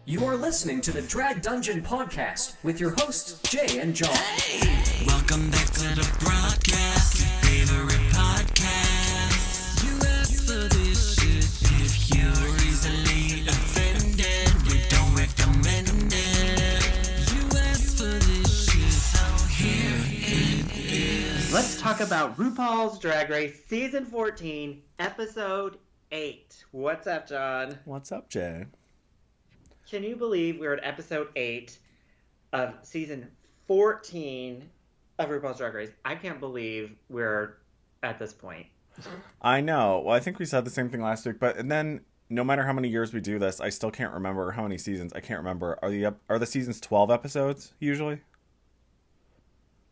You are listening to the Drag Dungeon Podcast with your hosts, Jay and John. Hey, welcome back to the broadcast, your favorite podcast. You asked for this shit if you're easily offended. We don't recommend it. You asked for this shit, so here it is. Let's talk about RuPaul's Drag Race Season 14, Episode 8. What's up, John? What's up, Jay? Can you believe we're at Episode 8 of Season 14 of RuPaul's Drag Race? I can't believe we're at this point. I know. Well, I think we said the same thing last week, but and then no matter how many years we do this, I still can't remember how many seasons. I can't remember. Are the seasons 12 episodes usually?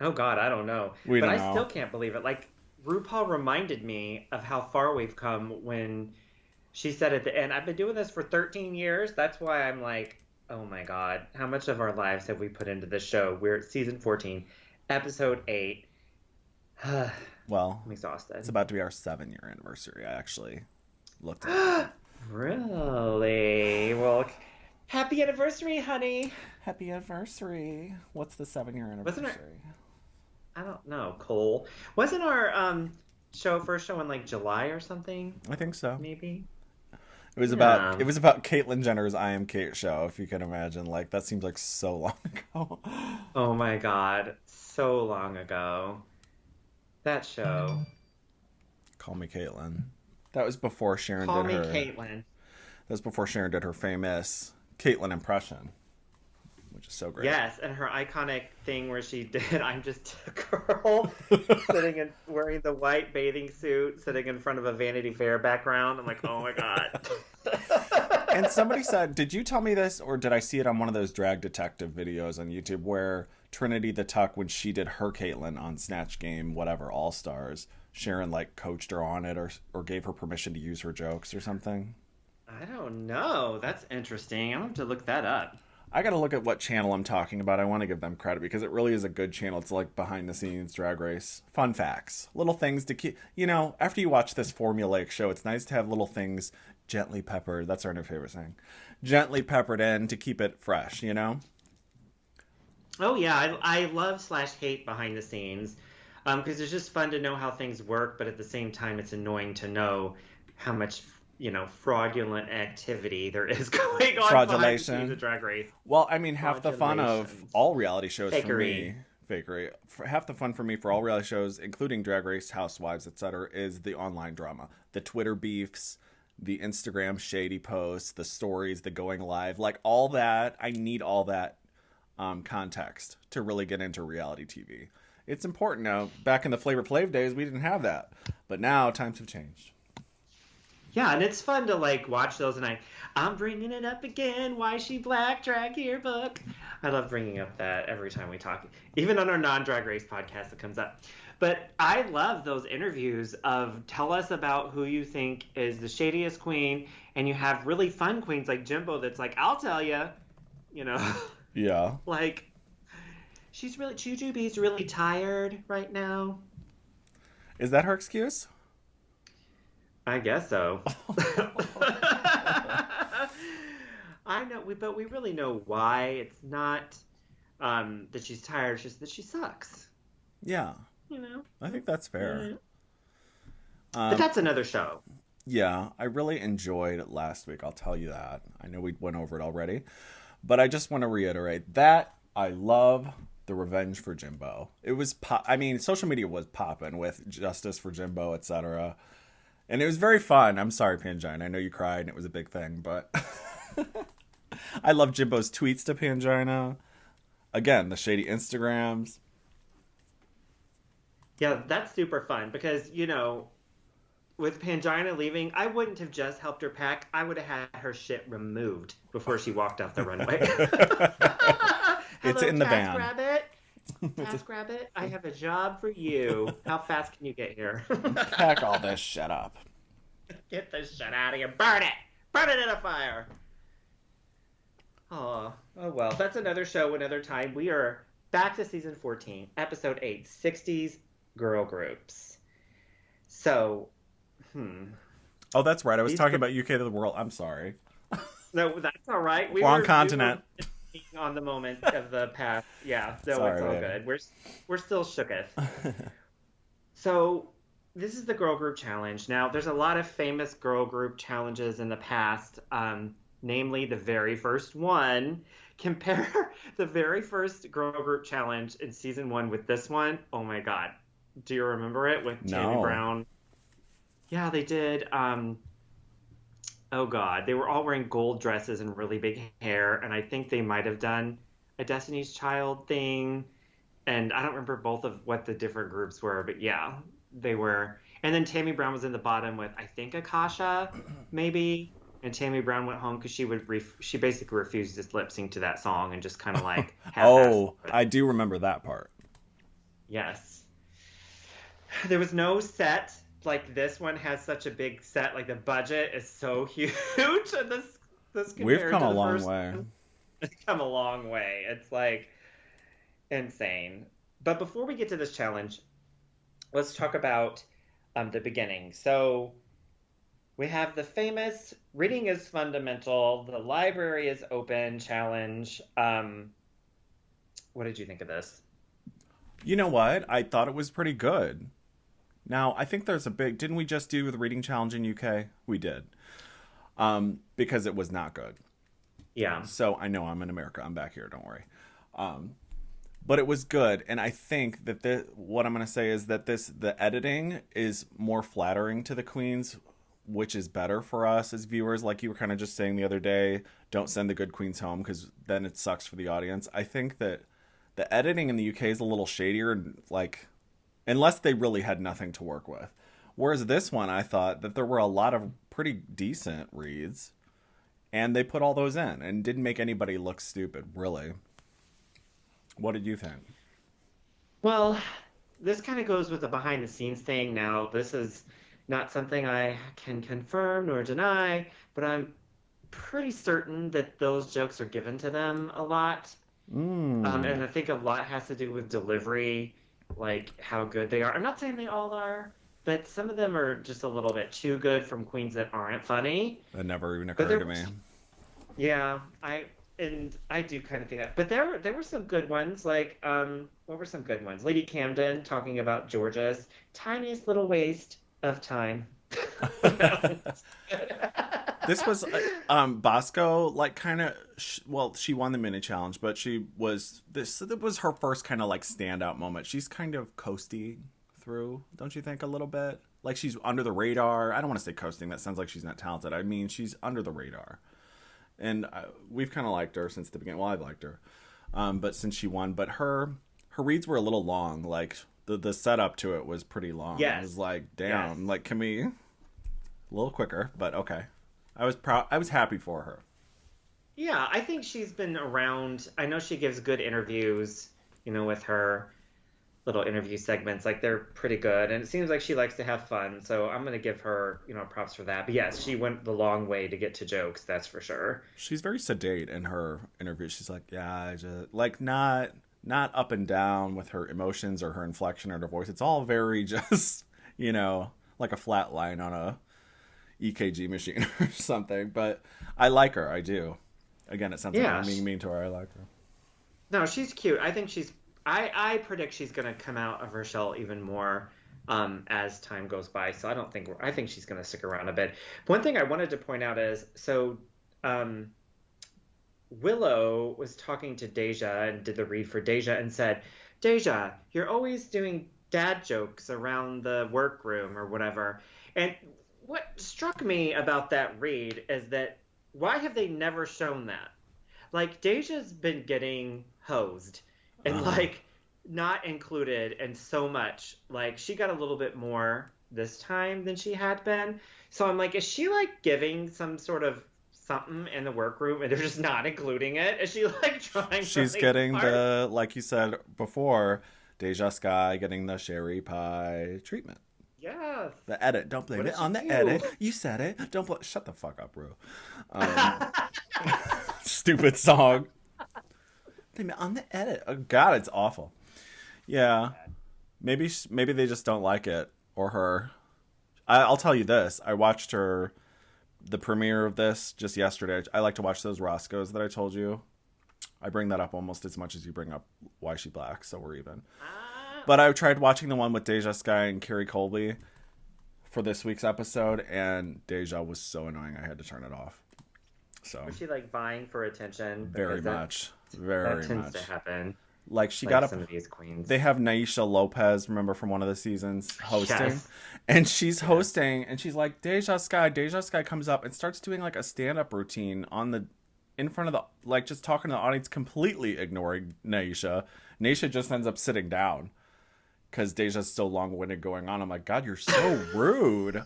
Oh, God, I don't know. We but don't I know. still can't believe it. Like, RuPaul reminded me of how far we've come when she said at the end, I've been doing this for 13 years. That's why I'm like, oh my God, how much of our lives have we put into this show? We're at season 14, episode 8. Well, I'm exhausted. it's about to be our 7-year anniversary. I actually looked at it. Really? Well, happy anniversary, honey. Happy anniversary. What's the 7-year anniversary? Wasn't I don't know, Cole. Wasn't our first show in like July or something? I think so. Maybe. It was about Caitlyn Jenner's I Am Kate show, if you can imagine. Like, that seems like so long ago. Oh my God, so long ago. That show. Call Me Caitlyn. That was before Sharon Call did Me her. Caitlyn. That was before Sharon did her famous Caitlyn impression, which is so great. Yes, and her iconic thing where she did I'm just a girl sitting and wearing the white bathing suit, sitting in front of a Vanity Fair background. I'm like, oh my God. And somebody said, did you tell me this, or did I see it on one of those drag detective videos on YouTube where Trinity the Tuck, when she did her Caitlyn on Snatch Game, whatever, All Stars, Sharon like coached her on it or gave her permission to use her jokes or something? I don't know. That's interesting. I'll have to look that up. I gotta look at what channel I'm talking about. I want to give them credit because it really is a good channel. It's like behind the scenes Drag Race. Fun facts. Little things to keep, after you watch this formulaic show, it's nice to have little things gently peppered. That's our new favorite saying. Gently peppered in to keep it fresh, Oh, yeah. I love / hate behind the scenes because it's just fun to know how things work, but at the same time, it's annoying to know how much fraudulent activity there is going on behind the scenes of Drag Race. Well, I mean, half the fun of all reality shows Fakery. for me, half the fun for me for all reality shows, including Drag Race, Housewives, etc., is the online drama, the Twitter beefs, the Instagram shady posts, the stories, the going live, like all that. I need all that context to really get into reality TV. It's important now. Back in the Flavor Flav days, we didn't have that, but now times have changed. Yeah, and it's fun to like watch those, and I'm bringing it up again. Why She Black Drag Yearbook. I love bringing up that every time we talk, even on our non-Drag Race podcast it comes up. But I love those interviews of tell us about who you think is the shadiest queen, and you have really fun queens like Jimbo that's like, I'll tell you, Yeah. like Jujubee's really tired right now. Is that her excuse? I guess so. I know, but we really know why. It's not that she's tired, it's just that she sucks. Yeah. I think that's fair. But that's another show. Yeah, I really enjoyed it last week, I'll tell you that. I know we went over it already. But I just want to reiterate that I love the revenge for Jimbo. It was, social media was popping with justice for Jimbo, etc. And it was very fun. I'm sorry, Pangina. I know you cried and it was a big thing, but I love Jimbo's tweets to Pangina. Again, the shady Instagrams. Yeah, that's super fun because, with Pangina leaving, I wouldn't have just helped her pack. I would have had her shit removed before she walked off the runway. It's in the van. Rabbit. TaskRabbit, I have a job for you. How fast can you get here? Pack all this shit up. Get this shit out of here. Burn it! Burn it in a fire! Oh well. That's another show, another time. We are back to season 14, episode 8, 60s girl groups. So, Oh, that's right. I was talking about UK to the world. I'm sorry. No, that's all right. Wrong continent. We were on the moment of the past. Yeah, no, Sorry, it's all babe. good. We're still shooketh. So this is the girl group challenge. Now, there's a lot of famous girl group challenges in the past. Namely, the very first one. Compare the very first girl group challenge in season 1 with this one. Oh my God, do you remember it with Tammy No. Brown? Yeah, they did. Oh God, they were all wearing gold dresses and really big hair, and I think they might have done a Destiny's Child thing. And I don't remember both of what the different groups were, but yeah, they were. And then Tammy Brown was in the bottom with I think Akasha, maybe. And Tammy Brown went home because she basically refused to lip sync to that song and just kind of like Oh, I do remember that part. Yes. There was no set. Like this one has such a big set. Like the budget is so huge. And this We've compared come to a the long first way. one, it's come a long way. It's like insane. But before we get to this challenge, let's talk about the beginning. So we have the famous reading is fundamental, the library is open challenge. What did you think of this? You know what? I thought it was pretty good. Now, I think there's a big... Didn't we just do the reading challenge in UK? We did. Because it was not good. Yeah. So, I know I'm in America. I'm back here. Don't worry. But it was good. And I think that what I'm going to say is that the editing is more flattering to the queens, which is better for us as viewers. Like you were kind of just saying the other day, don't send the good queens home because then it sucks for the audience. I think that the editing in the UK is a little shadier and like... Unless they really had nothing to work with. Whereas this one, I thought that there were a lot of pretty decent reads. And they put all those in. And didn't make anybody look stupid, really. What did you think? Well, this kind of goes with the behind the scenes thing. Now, this is not something I can confirm nor deny. But I'm pretty certain that those jokes are given to them a lot. And I think a lot has to do with delivery. Like how good they are. I'm not saying they all are, but some of them are just a little bit too good from queens that aren't funny. That never even occurred to me. Yeah, I do kind of think that. But there were some good ones. Like what were some good ones? Lady Camden talking about Georgia's tiniest little waste of time. This was Bosco, like kind of. Well, she won the mini challenge, but she was That was her first kind of like standout moment. She's kind of coasting through, don't you think, a little bit? Like she's under the radar. I don't want to say coasting. That sounds like she's not talented. I mean, she's under the radar, and we've kind of liked her since the beginning. Well, I've liked her, but since she won, but her reads were a little long. Like the setup to it was pretty long. Yes. It was like, damn. Yes. Like, can we a little quicker? But okay. I was proud. I was happy for her. Yeah, I think she's been around. I know she gives good interviews, with her little interview segments. Like, they're pretty good. And it seems like she likes to have fun. So I'm going to give her, props for that. But yes, she went the long way to get to jokes. That's for sure. She's very sedate in her interviews. She's like, yeah, I just... Like, not up and down with her emotions or her inflection or her voice. It's all very just, like a flat line on a EKG machine or something. But I like her. I do. Again, it sounds like I'm being mean to her. I like her. No, she's cute. I think I predict she's going to come out of her shell even more as time goes by. So I think she's going to stick around a bit. One thing I wanted to point out is, Willow was talking to Deja and did the read for Deja and said, Deja, you're always doing dad jokes around the workroom or whatever. And what struck me about that read is that why have they never shown that? Like, Deja's been getting hosed and, not included in so much. Like, she got a little bit more this time than she had been. So I'm like, is she, giving some sort of something in the workroom and they're just not including it? Is she, trying She's getting the, like you said before, Deja Sky getting the sherry pie treatment. Yes. The edit. Don't blame it on the edit. You said it. Don't shut the fuck up, bro. Stupid song. Blame it on the edit. Oh God, it's awful. Yeah. Maybe they just don't like it or her. I'll tell you this. I watched her the premiere of this just yesterday. I like to watch those Roscoes that I told you. I bring that up almost as much as you bring up Why She Black, so we're even. But I tried watching the one with Deja Skye and Carrie Colby for this week's episode, and Deja was so annoying I had to turn it off. So Was she like vying for attention? very Because much, very that tends much. to happen. Like she Like got some up. of these queens. They have Naisha Lopez, remember from one of the seasons, hosting. Yes. And she's hosting, and she's like, Deja Skye. Deja Skye comes up and starts doing like a stand-up routine in front of the, like just talking to the audience, completely ignoring Naisha. Naisha just ends up sitting down because Deja's still long-winded going on. I'm like, God, you're so rude.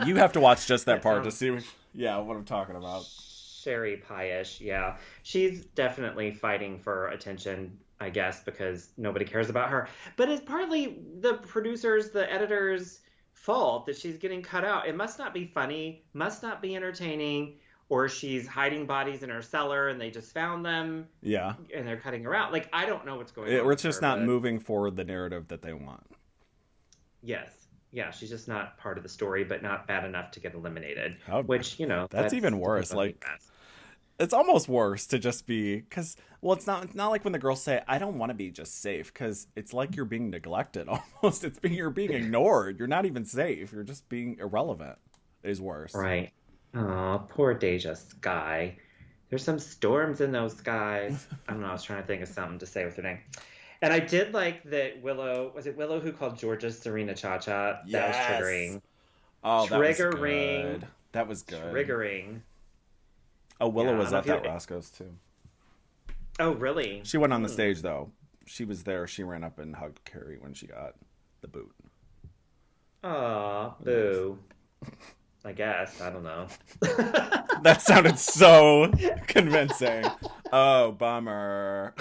You have to watch just that part to see what I'm talking about. Sherry Pie-ish, yeah. She's definitely fighting for attention, I guess, because nobody cares about her. But it's partly the producers, the editors' fault that she's getting cut out. It must not be funny, must not be entertaining, or she's hiding bodies in her cellar and they just found them. Yeah. And they're cutting her out. Like, I don't know what's going on. Or it's just not but moving forward the narrative that they want. Yes. Yeah, she's just not part of the story, but not bad enough to get eliminated. How- Which, that's even worse. definitely Like, bad. it's almost worse to just be, because, well, it's not like when the girls say, I don't want to be just safe, because it's like you're being neglected almost. You're being ignored. You're not even safe. You're just being irrelevant is worse. Right. Oh, poor Deja Skye. There's some storms in those skies. I don't know. I was trying to think of something to say with her name. And I did like that Willow, was it Willow who called Georgia Serena Cha-Cha? That Yes. was triggering. Oh, that was Triggering. good. That was good. Triggering. Oh, Willow Yeah, was I at don't that feel- Roscoe's too. Oh, really? She went on the stage though. She was there. She ran up and hugged Carrie when she got the boot. Aw, boo. I guess. I don't know. That sounded so convincing. Oh, bummer.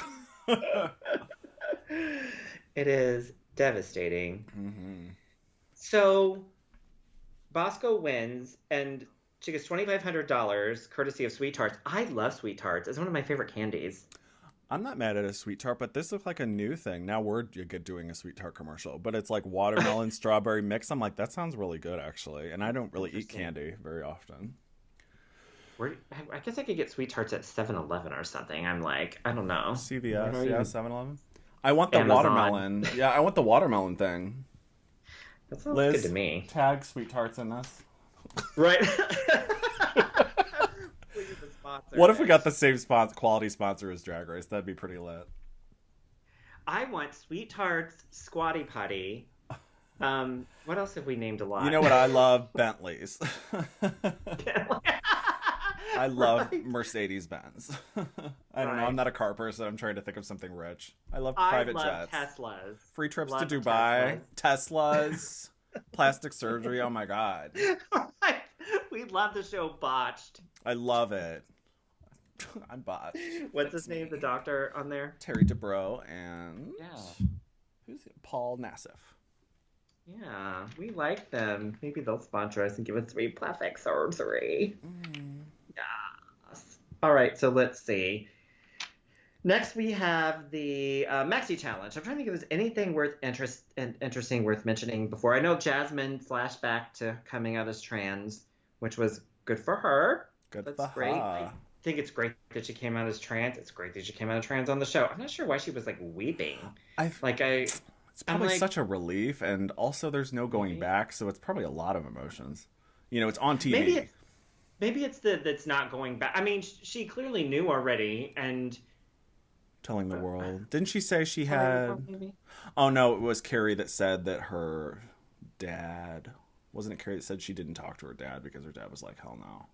It is devastating. Mm-hmm. So, Bosco wins, and she gets $2,500 courtesy of Sweet Tarts. I love Sweet Tarts. It's one of my favorite candies. I'm not mad at a sweet tart, but this looked like a new thing. Now we're doing a sweet tart commercial, but it's like watermelon strawberry mix. I'm like, that sounds really good actually, and I don't really eat candy very often. I guess I could get Sweet Tarts at 7-Eleven or something. I'm like, I don't know. CVS, Or yeah, even 7-Eleven. I want the Amazon. watermelon. Yeah, I want the watermelon thing. That sounds Liz, good to me. tag sweet tarts in this. Right. We get the sponsor. What if we got the same quality sponsor as Drag Race? That'd be pretty lit. I want Sweet Tarts Squatty Potty. What else have we named a lot? You know what I love? Bentleys. I love Right. Mercedes Benz. I don't know. Right. I'm not a car person. I'm trying to think of something rich. I love I private love jets. Teslas. Free trips Love to Dubai. Teslas. Plastic surgery. Oh my God. Right. We love the show Botched. I love it. I'm botched. What's his name? The doctor on there? Terry Dubrow and Yeah. who's it? Paul Nassif. Yeah, we like them. Maybe they'll sponsor us and give us free plastic surgery. Yes. All right, so let's see. Next, we have the Maxi Challenge. I'm trying to think if there's anything interesting worth mentioning before. I know Jasmine flashed back to coming out as trans, which was good for her. Good That's for great. her. I think it's great that she came out as trans. It's great that she came out as trans on the show. I'm not sure why she was like weeping. It's probably like- such a relief, and also there's no going back, so it's probably a lot of emotions. You know, it's on TV. Maybe it's that's not going back. I mean, she clearly knew already, and Telling the world. Didn't she say she Telling the had... world, maybe? Oh, no, it was Carrie that said that her dad... Wasn't it Carrie that said she didn't talk to her dad because her dad was like, hell no.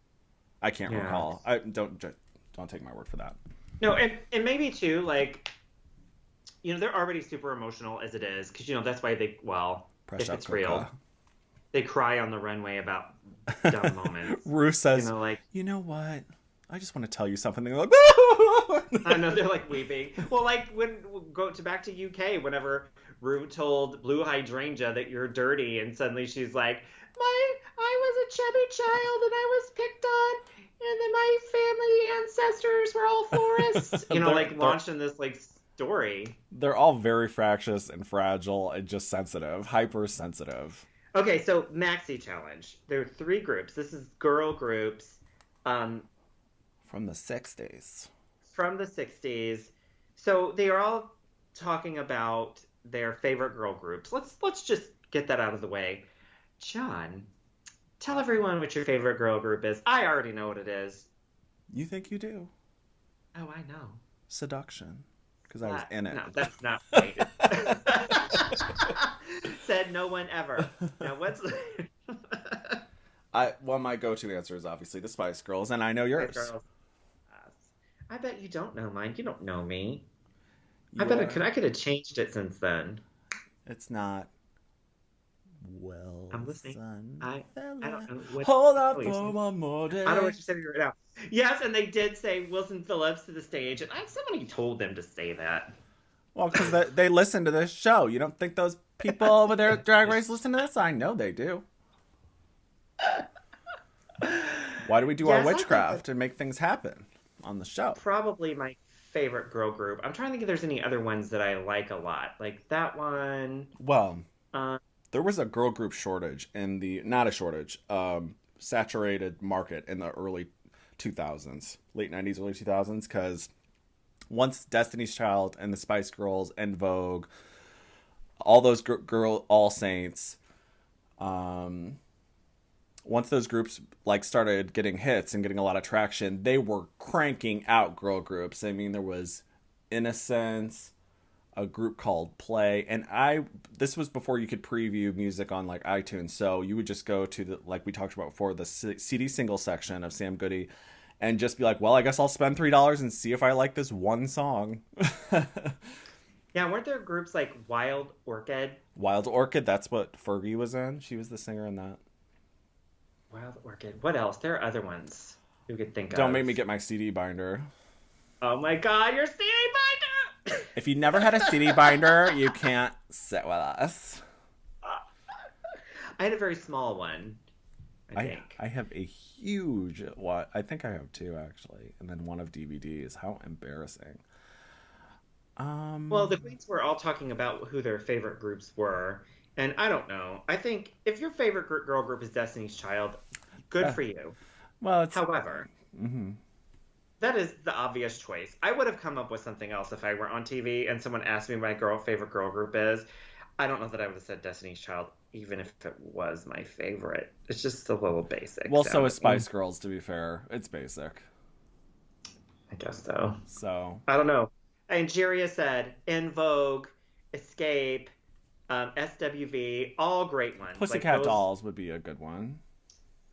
I can't Yeah. recall. Don't take my word for that. No, and maybe too, like, you know, they're already super emotional as it is, because, you know, that's why if it's real, they cry on the runway about dumb moments. Rue says, You know, like, you know what? I just want to tell you something. They're like, I know, they're like weeping. Well, like, when we'll go back to UK, whenever Rue told Blue Hydrangea that you're dirty, and suddenly she's like, I was a chubby child, and I was picked on, and then my family ancestors were all florists. You know, like, launched in this, like, story. They're all very fractious and fragile and just sensitive, hypersensitive. Okay, so Maxi Challenge. There are 3 groups. This is girl groups um, From the 60s. from the 60s. So they are all talking about their favorite girl groups. Let's just get that out of the way. John, tell everyone what your favorite girl group is. I already know what it is. You think you do? Oh, I know. Seduction. Because I was in it. No, that's not right. Said no one ever. Now what's Well, my go-to answer is obviously the Spice Girls, and I know yours. girls? I bet you don't know mine. You don't know me. You I could have changed it since then. It's not. Well, I'm listening. son, I don't know what. hold up what you're for saying. one more day. I don't know what you're saying right now. Yes, and they did say Wilson Phillips to the stage, and somebody told them to say that. Well, because they listen to this show. You don't think those people over there at Drag Race listen to this? I know they do. Why do we do Yes, I our think witchcraft and make things happen on the show? Probably my favorite girl group. I'm trying to think if there's any other ones that I like a lot, like that one. Well, Uh, there was a girl group shortage in the not a shortage, saturated market in the early 2000s, late 90s, early 2000s, because once Destiny's Child and the Spice Girls and Vogue, all those All Saints, once those groups like started getting hits and getting a lot of traction, they were cranking out girl groups. I mean, there was Innocence, a group called Play, and this was before you could preview music on like iTunes, so you would just go to the, like we talked about before, the CD single section of Sam Goody and just be like, well, I guess I'll spend $3 and see if I like this one song. yeah, weren't there groups like Wild Orchid? Wild Orchid, that's what Fergie was in. She was the singer in that. Wild Orchid. What else? There are other ones you could think of. Don't make me get my CD binder. Oh my God, your CD binder! If you never had a CD binder, you can't sit with us. I had a very small one, I think. I have a huge one. I think I have 2 actually, and then one of DVDs. How embarrassing. Well, the queens were all talking about who their favorite groups were, and I don't know. I think if your favorite girl group is Destiny's Child, good for you. Well, it's However, that is the obvious choice. I would have come up with something else if I were on TV and someone asked me what my favorite girl group is. I don't know that I would have said Destiny's Child, even if it was my favorite. It's just a little basic. well, so is Spice Girls, to be fair. It's basic. I guess so. So I don't know. Angeria said In Vogue, Escape, SWV, all great ones. Pussycat Dolls would be a good one.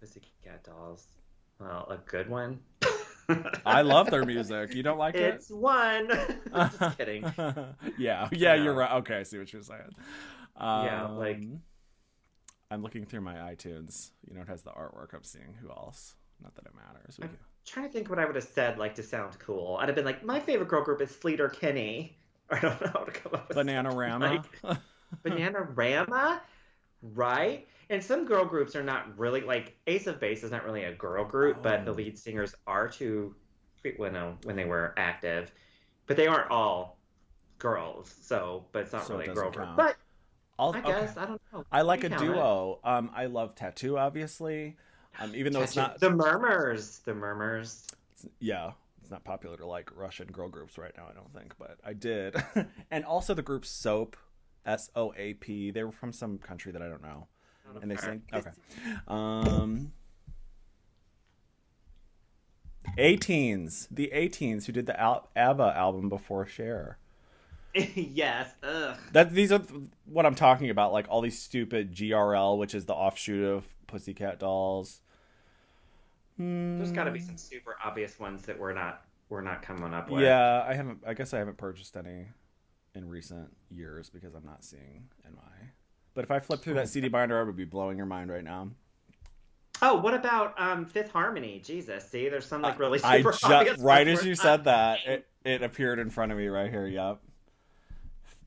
Pussycat Dolls. Well, a good one. I love their music. You don't like it? It's one. Just kidding. yeah, you're right. Okay, I see what you're saying. Yeah, like I'm looking through my iTunes. You know, it has the artwork. I'm seeing who else. Not that it matters. I'm trying to think what I would have said, like, to sound cool. I'd have been like, my favorite girl group is Sleater Kinney. I don't know how to come up with Bananarama. Like, Bananarama? Right? And some girl groups are not really, like, Ace of Base is not really a girl group, but the lead singers are too, when they were active. But they aren't all girls, so, but it's not really a girl group. But I guess, I don't know. I like a duo. I love Tattoo, obviously. Even though it's not... The Murmurs. Yeah. It's not popular to like Russian girl groups right now, I don't think, but I did. And also the group Soap, SOAP. They were from some country that I don't know. And they sing... Okay. A-Teens. The A-Teens who did the ABBA album before Cher. Yes. Ugh. These are what I'm talking about, like all these stupid GRL, which is the offshoot of Pussycat Dolls. There's got to be some super obvious ones that we're not coming up with. Yeah, I guess I haven't purchased any in recent years because I'm not seeing NY. But if I flip through that CD binder, I would be blowing your mind right now. Oh, what about Fifth Harmony? Jesus, see, there's some like really super obvious right ones as you said that, it appeared in front of me right here. Yep.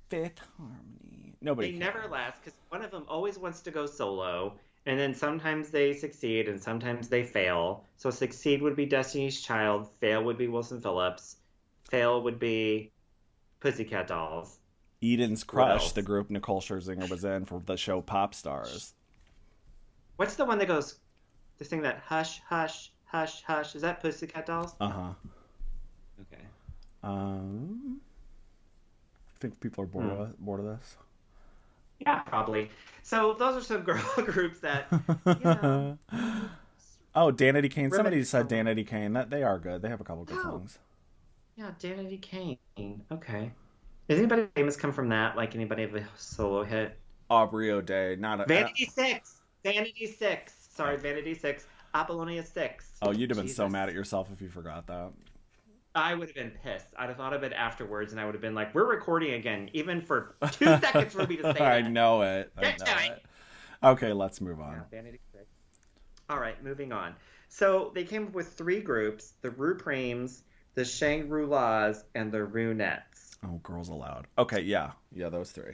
Fifth Harmony. Nobody. They never last because one of them always wants to go solo. And then sometimes they succeed and sometimes they fail. So succeed would be Destiny's Child. Fail would be Wilson Phillips. Fail would be Pussycat Dolls. Eden's Crush, the group Nicole Scherzinger was in for the show Pop Stars. What's the one that goes, the thing that hush, hush, hush, hush? Is that Pussycat Dolls? Uh-huh. Okay. I think people are bored of this. Yeah, probably. So those are some girl groups that, you know. Oh, Danity Kane. Somebody Revenge said for- Danity Kane. That they are good. They have a couple good Oh. songs. Yeah, Danity Kane. Okay. Does anybody famous come from that? Like anybody have a solo hit? Aubrey O'Day. Not a. Vanity Six. Vanity Six. Sorry, Vanity Six. Apollonia Six. Oh, you'd have been so Jesus. mad at yourself if you forgot that. I would have been pissed. I'd have thought of it afterwards, and I would have been like, "We're recording again, even for 2 seconds for me to say I that." know it. I Get know to it. it. Okay, let's move on. Yeah, Vanity Six. All right, moving on. So they came up with 3 groups: the Rupremes, the Shangri-Las, and the Runettes. Oh, Girls Aloud. Okay, yeah, those 3.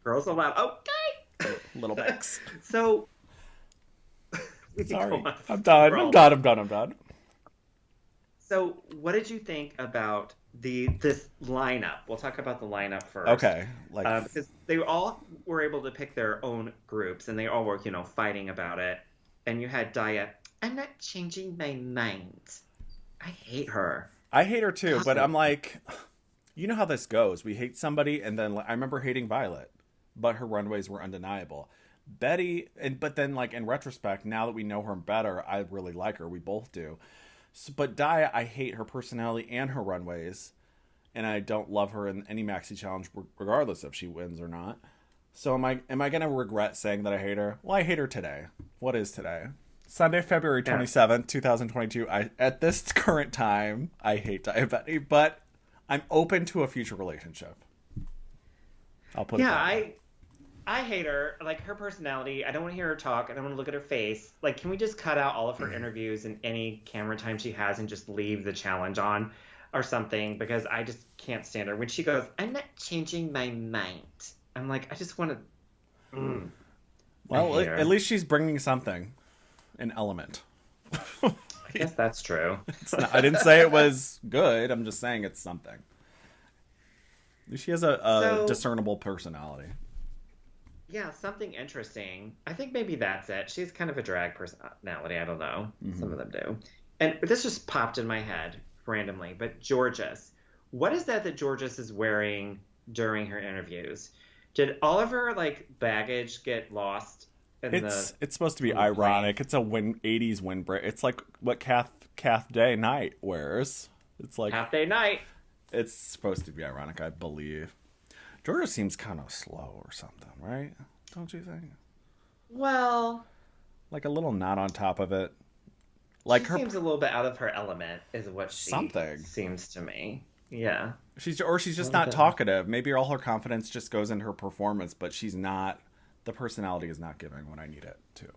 Girls Aloud. Okay. Little Mix. So. we can Sorry, go on I'm done. for all I'm done. So, what did you think about this lineup? We'll talk about the lineup first. Okay, because they all were able to pick their own groups, and they all were, fighting about it. And you had Daya. I'm not changing my mind. I hate her. I hate her too, but I'm like, you know how this goes. We hate somebody, and then I remember hating Violet, but her runways were undeniable. Betty, but then in retrospect, now that we know her better, I really like her. We both do. So, but Daya, I hate her personality and her runways, and I don't love her in any maxi challenge, regardless if she wins or not. So am I gonna regret saying that I hate her? Well, I hate her today. What is today? Sunday, February 27th, 2022. At this current time, I hate Daya Betty, but I'm open to a future relationship. I'll put it that way. I hate her. Like, her personality, I don't want to hear her talk. I don't want to look at her face. Like, can we just cut out all of her interviews and any camera time she has and just leave the challenge on or something? Because I just can't stand her. When she goes, I'm not changing my mind. I'm like, I just want to... Well, at least she's bringing something. An element. I guess that's true. I didn't say it was good. I'm just saying it's something. She has a discernible personality. Yeah, something interesting. I think maybe that's it. She's kind of a drag personality. I don't know. Mm-hmm. Some of them do. And this just popped in my head randomly. But Georges. What is that Georges is wearing during her interviews? Did all of her, baggage get lost? It's supposed to be ironic. It's a 80s windbreak. It's like what Kath Day Night wears. It's like Kath Day Night. It's supposed to be ironic, I believe. Georgia seems kind of slow or something, right? Don't you think? Well, like a little knot on top of it. She seems a little bit out of her element, is what she something seems to me. Yeah. She's just not talkative. Maybe all her confidence just goes in her performance, but she's not. The personality is not giving what I need it to.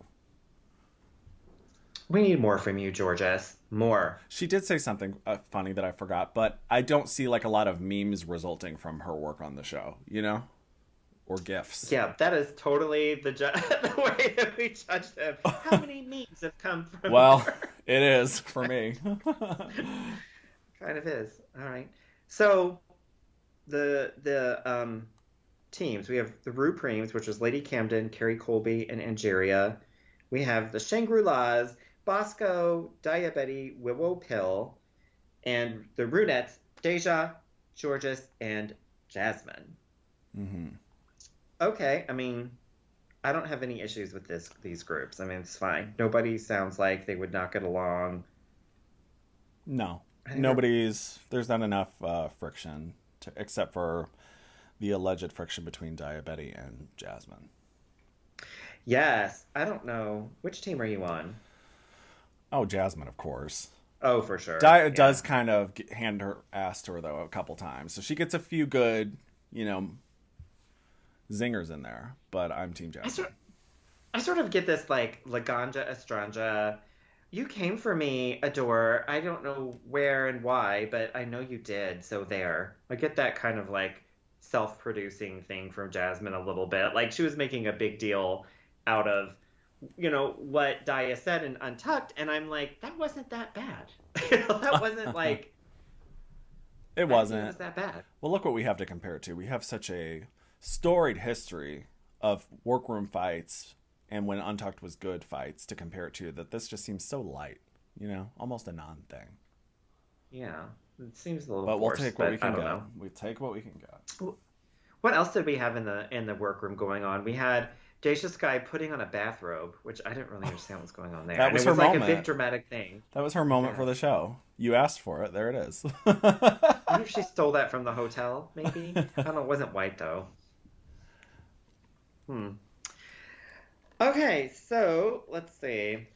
We need more from you, Georges. More. She did say something funny that I forgot, but I don't see a lot of memes resulting from her work on the show, or gifs. Yeah, that is totally the way that we judge them. How many memes have come from her? It is for me. Kind of is. All right. So the teams, we have the Rupremes, which is Lady Camden, Carrie Colby, and Angeria. We have the Shangri-Las, Bosco, Daya Betty, Willow Pill, and the Runettes, Deja, Georges, and Jasmine. Mm-hmm. Okay, I mean, I don't have any issues with these groups. I mean, it's fine. Nobody sounds like they would not get along. No. There's not enough friction, except for the alleged friction between Daya Betty and Jasmine. Yes. I don't know. Which team are you on? Oh, Jasmine, of course. Oh, for sure. Daya does kind of hand her ass to her, though, a couple times. So she gets a few good, zingers in there. But I'm Team Jasmine. I sort of get this, Laganja Estranja. You came for me, Adore. I don't know where and why, but I know you did. So there. I get that kind of, self-producing thing from Jasmine a little bit. She was making a big deal out of what Daya said in Untucked, and I'm like, that wasn't that bad. That wasn't It wasn't. It was that bad. Well, look what we have to compare it to. We have such a storied history of workroom fights and when Untucked was good fights to compare it to, that this just seems so light, almost a non-thing. Yeah, it seems a little But we'll forced, take what we can I don't get. know. We take what we can get. What else did we have in the workroom going on? We had Deja Sky putting on a bathrobe, which I didn't really understand what's going on there. That was and it was her like moment. a big dramatic thing. That was her moment for the show. You asked for it. There it is. I wonder if she stole that from the hotel, maybe? I don't know. It wasn't white, though. Okay, so let's see.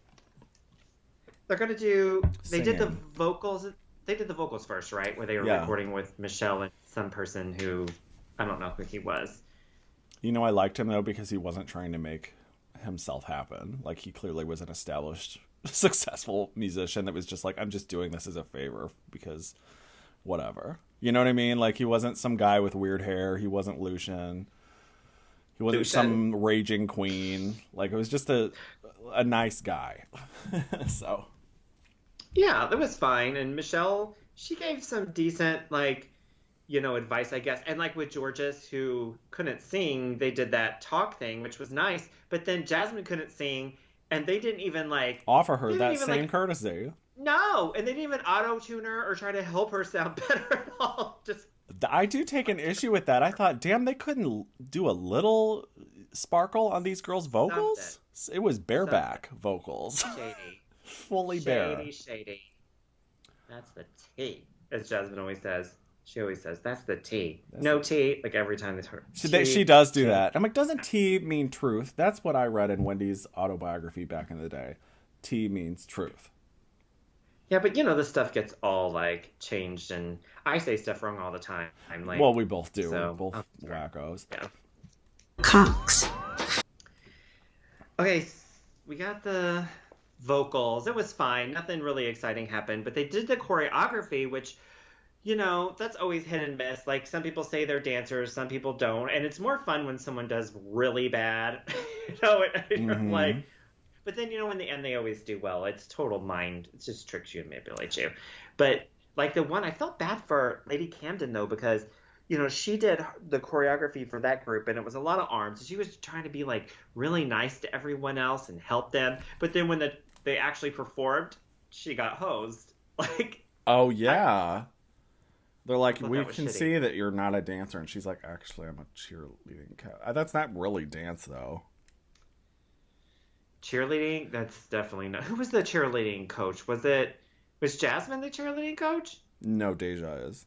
They're going to do... They did the vocals... They did the vocals first, right? Where they were recording with Michelle and some person who... I don't know who he was. I liked him, though, because he wasn't trying to make himself happen. Like, he clearly was an established, successful musician that was just like, I'm just doing this as a favor because whatever. You know what I mean? Like, he wasn't some guy with weird hair. He wasn't Lucian. He wasn't some raging queen. Like, it was just a nice guy. So... Yeah, that was fine. And Michelle, she gave some decent, advice, I guess. And with Georges, who couldn't sing, they did that talk thing, which was nice. But then Jasmine couldn't sing, and they didn't even, offer her that same courtesy. No, and they didn't even auto-tune her or try to help her sound better at all. I do take an issue with that. I thought, damn, they couldn't do a little sparkle on these girls' vocals? It was bareback vocals. Shady. Fully bare. Shady. That's the tea, as Jasmine always says. She always says, that's the tea. No tea, every time it's her. She does do that. I'm like, doesn't tea mean truth? That's what I read in Wendy's autobiography back in the day. Tea means truth. Yeah, but this stuff gets all changed, and I say stuff wrong all the time. Well, we both do. So, We're both wackos. Yeah. Cox. Okay, we got the vocals. It was fine. Nothing really exciting happened, but they did the choreography, which, that's always hit and miss. Some people say they're dancers, some people don't, and it's more fun when someone does really bad. But then, in the end, they always do well. It's total mind. It just tricks you and manipulates you. But, the one, I felt bad for Lady Camden, though, because, she did the choreography for that group, and it was a lot of arms. She was trying to be, really nice to everyone else and help them. But then when they actually performed, she got hosed. Oh, yeah. They're like, we can shitty. see that you're not a dancer. And she's like, actually, I'm a cheerleading coach. That's not really dance, though. Cheerleading? That's definitely not. Who was the cheerleading coach? Was Jasmine the cheerleading coach? No, Deja is.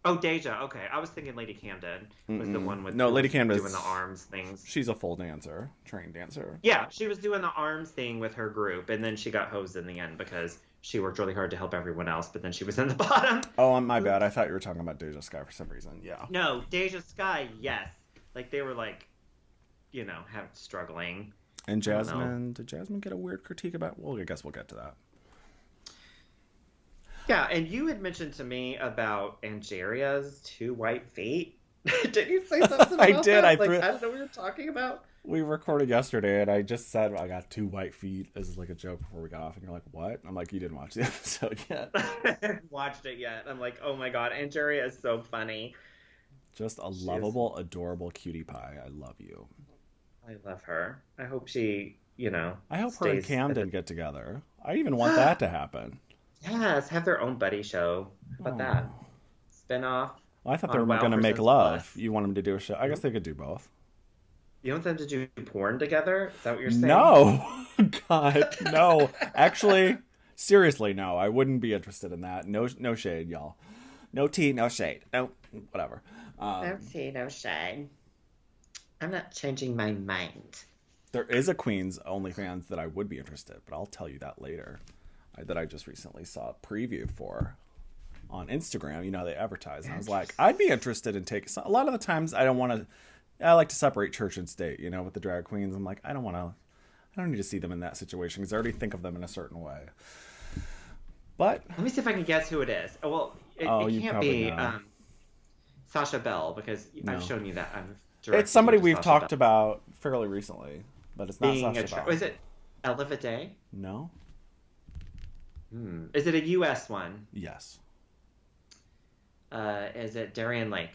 Oh, Deja. Okay. I was thinking Lady Camden was the one with Lady Camden doing the arms things. She's a full dancer, trained dancer. Yeah, she was doing the arms thing with her group, and then she got hosed in the end because she worked really hard to help everyone else, but then she was in the bottom. Oh, my bad. I thought you were talking about Deja Sky for some reason. Yeah. No, Deja Sky, yes. They were struggling. And Jasmine, did Jasmine get a weird critique about? Well, I guess we'll get to that. Yeah, and you had mentioned to me about Angeria's 2 white feet. Did you say something about I did. that? I don't know what you're talking about. We recorded yesterday, and I just said I got 2 white feet as a joke before we got off, and you're like, what? I'm like, you didn't watch the episode yet. I haven't watched it yet. I'm like, oh my god, Angeria is so funny. Just a lovable, adorable cutie pie. I love you. I love her. I hope she, I hope her and Camden get together. I even want that to happen. Yes, have their own buddy show. How about that? Spin-off. Well, I thought they were going to make love. You want them to do a show? I guess they could do both. You want them to do porn together? Is that what you're saying? No. God, no. Actually, seriously, no. I wouldn't be interested in that. No shade, y'all. No tea, no shade. No, whatever. No tea, no shade. I'm not changing my mind. There is a Queen's OnlyFans that I would be interested, but I'll tell you that later. That I just recently saw a preview for on Instagram. They advertise. And I was like, I'd be interested in taking some. A lot of the times I like to separate church and state, with the drag queens. I'm like, I don't need to see them in that situation because I already think of them in a certain way. But let me see if I can guess who it is. Well, it can't be Sasha Bell because I've shown you that. It's somebody we've talked about fairly recently, but it's not Sasha Bell. Is it Ella Vidae? No. Is it a U.S. one? Yes. Is it Darian Lake?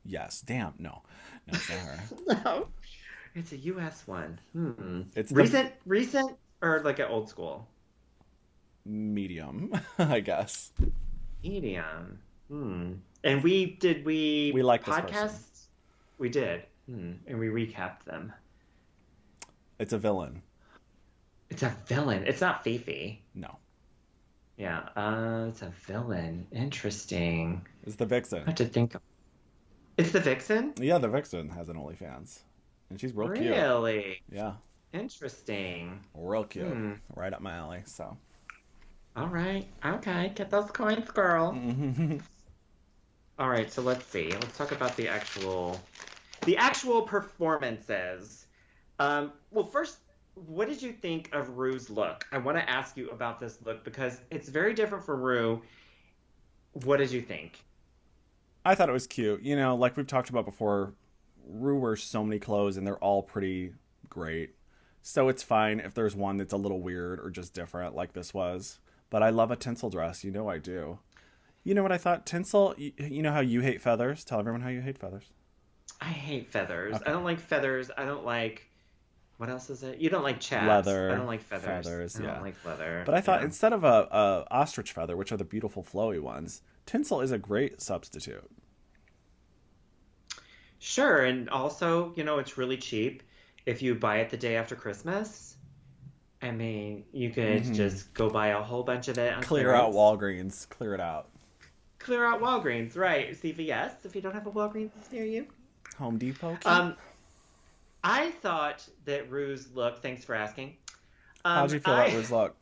Yes. Damn. No, it's not her. No. It's a U.S. one. It's Recent or like an old school? medium, I guess. Medium. And we We like this podcast? person. We did. And we recapped them. It's a villain. It's a villain. It's not Fifi. No. Yeah. It's a villain. Interesting. It's the I Vixen. have to think. It's the Vixen? Yeah, the Vixen has an OnlyFans. And she's real cute. Really? Yeah. Interesting. Real cute. Right up my alley, so. All right. Okay. Get those coins, girl. All right. So let's see. Let's talk about the actual performances. Well, first, what did you think of Rue's look? I want to ask you about this look because it's very different from Rue. What did you think? I thought it was cute. You know, like we've talked about before, Rue wears so many clothes and they're all pretty great. So it's fine if there's one that's a little weird or just different like this was. But I love a tinsel dress. You know I do. You know what I thought? Tinsel, you know how you hate feathers? Tell everyone how you hate feathers. I hate feathers. Okay. I don't like feathers. I don't like... What else is it? You don't like chaps. Leather. I don't like feathers. I yeah. don't like leather. But I thought Yeah. instead of a ostrich feather, which are the beautiful flowy ones, tinsel is a great substitute. Sure, and also, it's really cheap if you buy it the day after Christmas. I mean, you could just go buy a whole bunch of it on Clear out clearance. Walgreens. Clear it out. Clear out Walgreens, right? CVS, if you don't have a Walgreens near you. Home Depot. I thought that Rue's look, thanks for asking. How'd you feel about Rue's look?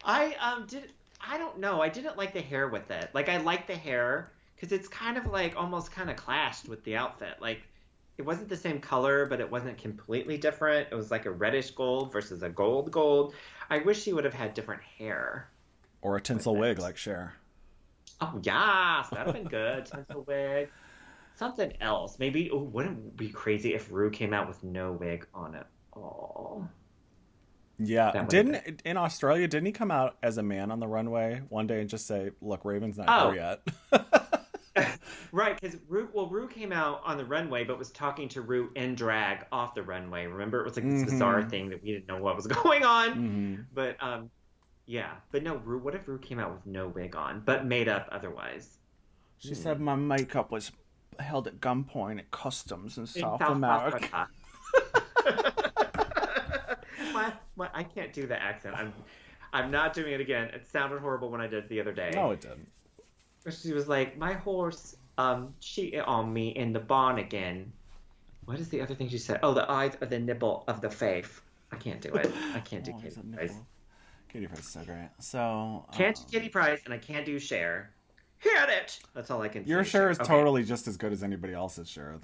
I don't know. I didn't like the hair with it. Like, I like the hair because it's kind of like almost kind of clashed with the outfit. Like, it wasn't the same color, but it wasn't completely different. It was like a reddish gold versus a gold. I wish she would have had different hair. Or a tinsel wig like Cher. Oh, yes. That would have been good. Tinsel wig. Something else. Maybe, wouldn't it be crazy if Rue came out with no wig on at all? Yeah. That would have In Australia, didn't he come out as a man on the runway one day and just say, look, Raven's not Oh. here yet? Right, because Rue came out on the runway, but was talking to Rue in drag off the runway. Remember, it was like this bizarre thing that we didn't know what was going on. But yeah, but no, Rue. What if Rue came out with no wig on, but made up otherwise? She said my makeup was held at gunpoint at customs in South South America. Africa. I can't do the accent. I'm not doing it again. It sounded horrible when I did it the other day. No, it didn't. She was like, my horse cheated on me in the barn again. What is the other thing she said? Oh, the eyes are the nipple of the faith. I can't do it. I can't do Katie Price. Katie Price is so great. So Can't do Katie Price, and I can't do Cher. Hit it! That's all I can your say. Cher is Okay. totally just as good as anybody else's Cher. It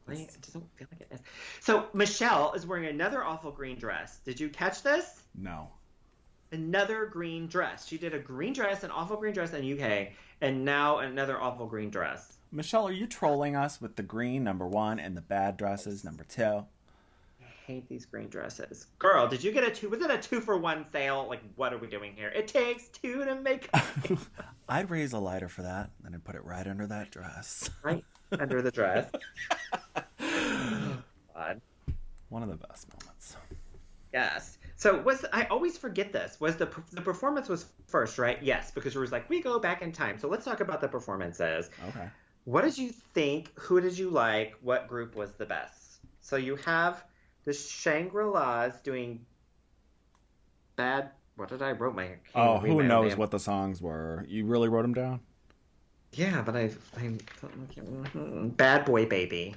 doesn't feel like it is. So Michelle is wearing another awful green dress. Did you catch this? No. Another green dress. She did a green dress, an awful green dress in the UK, and now another awful green dress. Michelle, are you trolling us with the green #1 and the bad dresses #2? I hate these green dresses. Girl, did you get a 2? Was it a 2-for-1 sale? Like, what are we doing here? It takes 2 to make I'd raise a lighter for that, and I'd put it right under that dress. right under the dress. God. One of the best moments. Yes. So I always forget this. Was the performance was first, right? Yes, because it was like, we go back in time. So let's talk about the performances. Okay. What did you think? Who did you like? What group was the best? So you have the Shangri-Las doing bad. What did I wrote my? Oh, who knows what the songs were? You really wrote them down? Yeah, but Bad Boy Baby.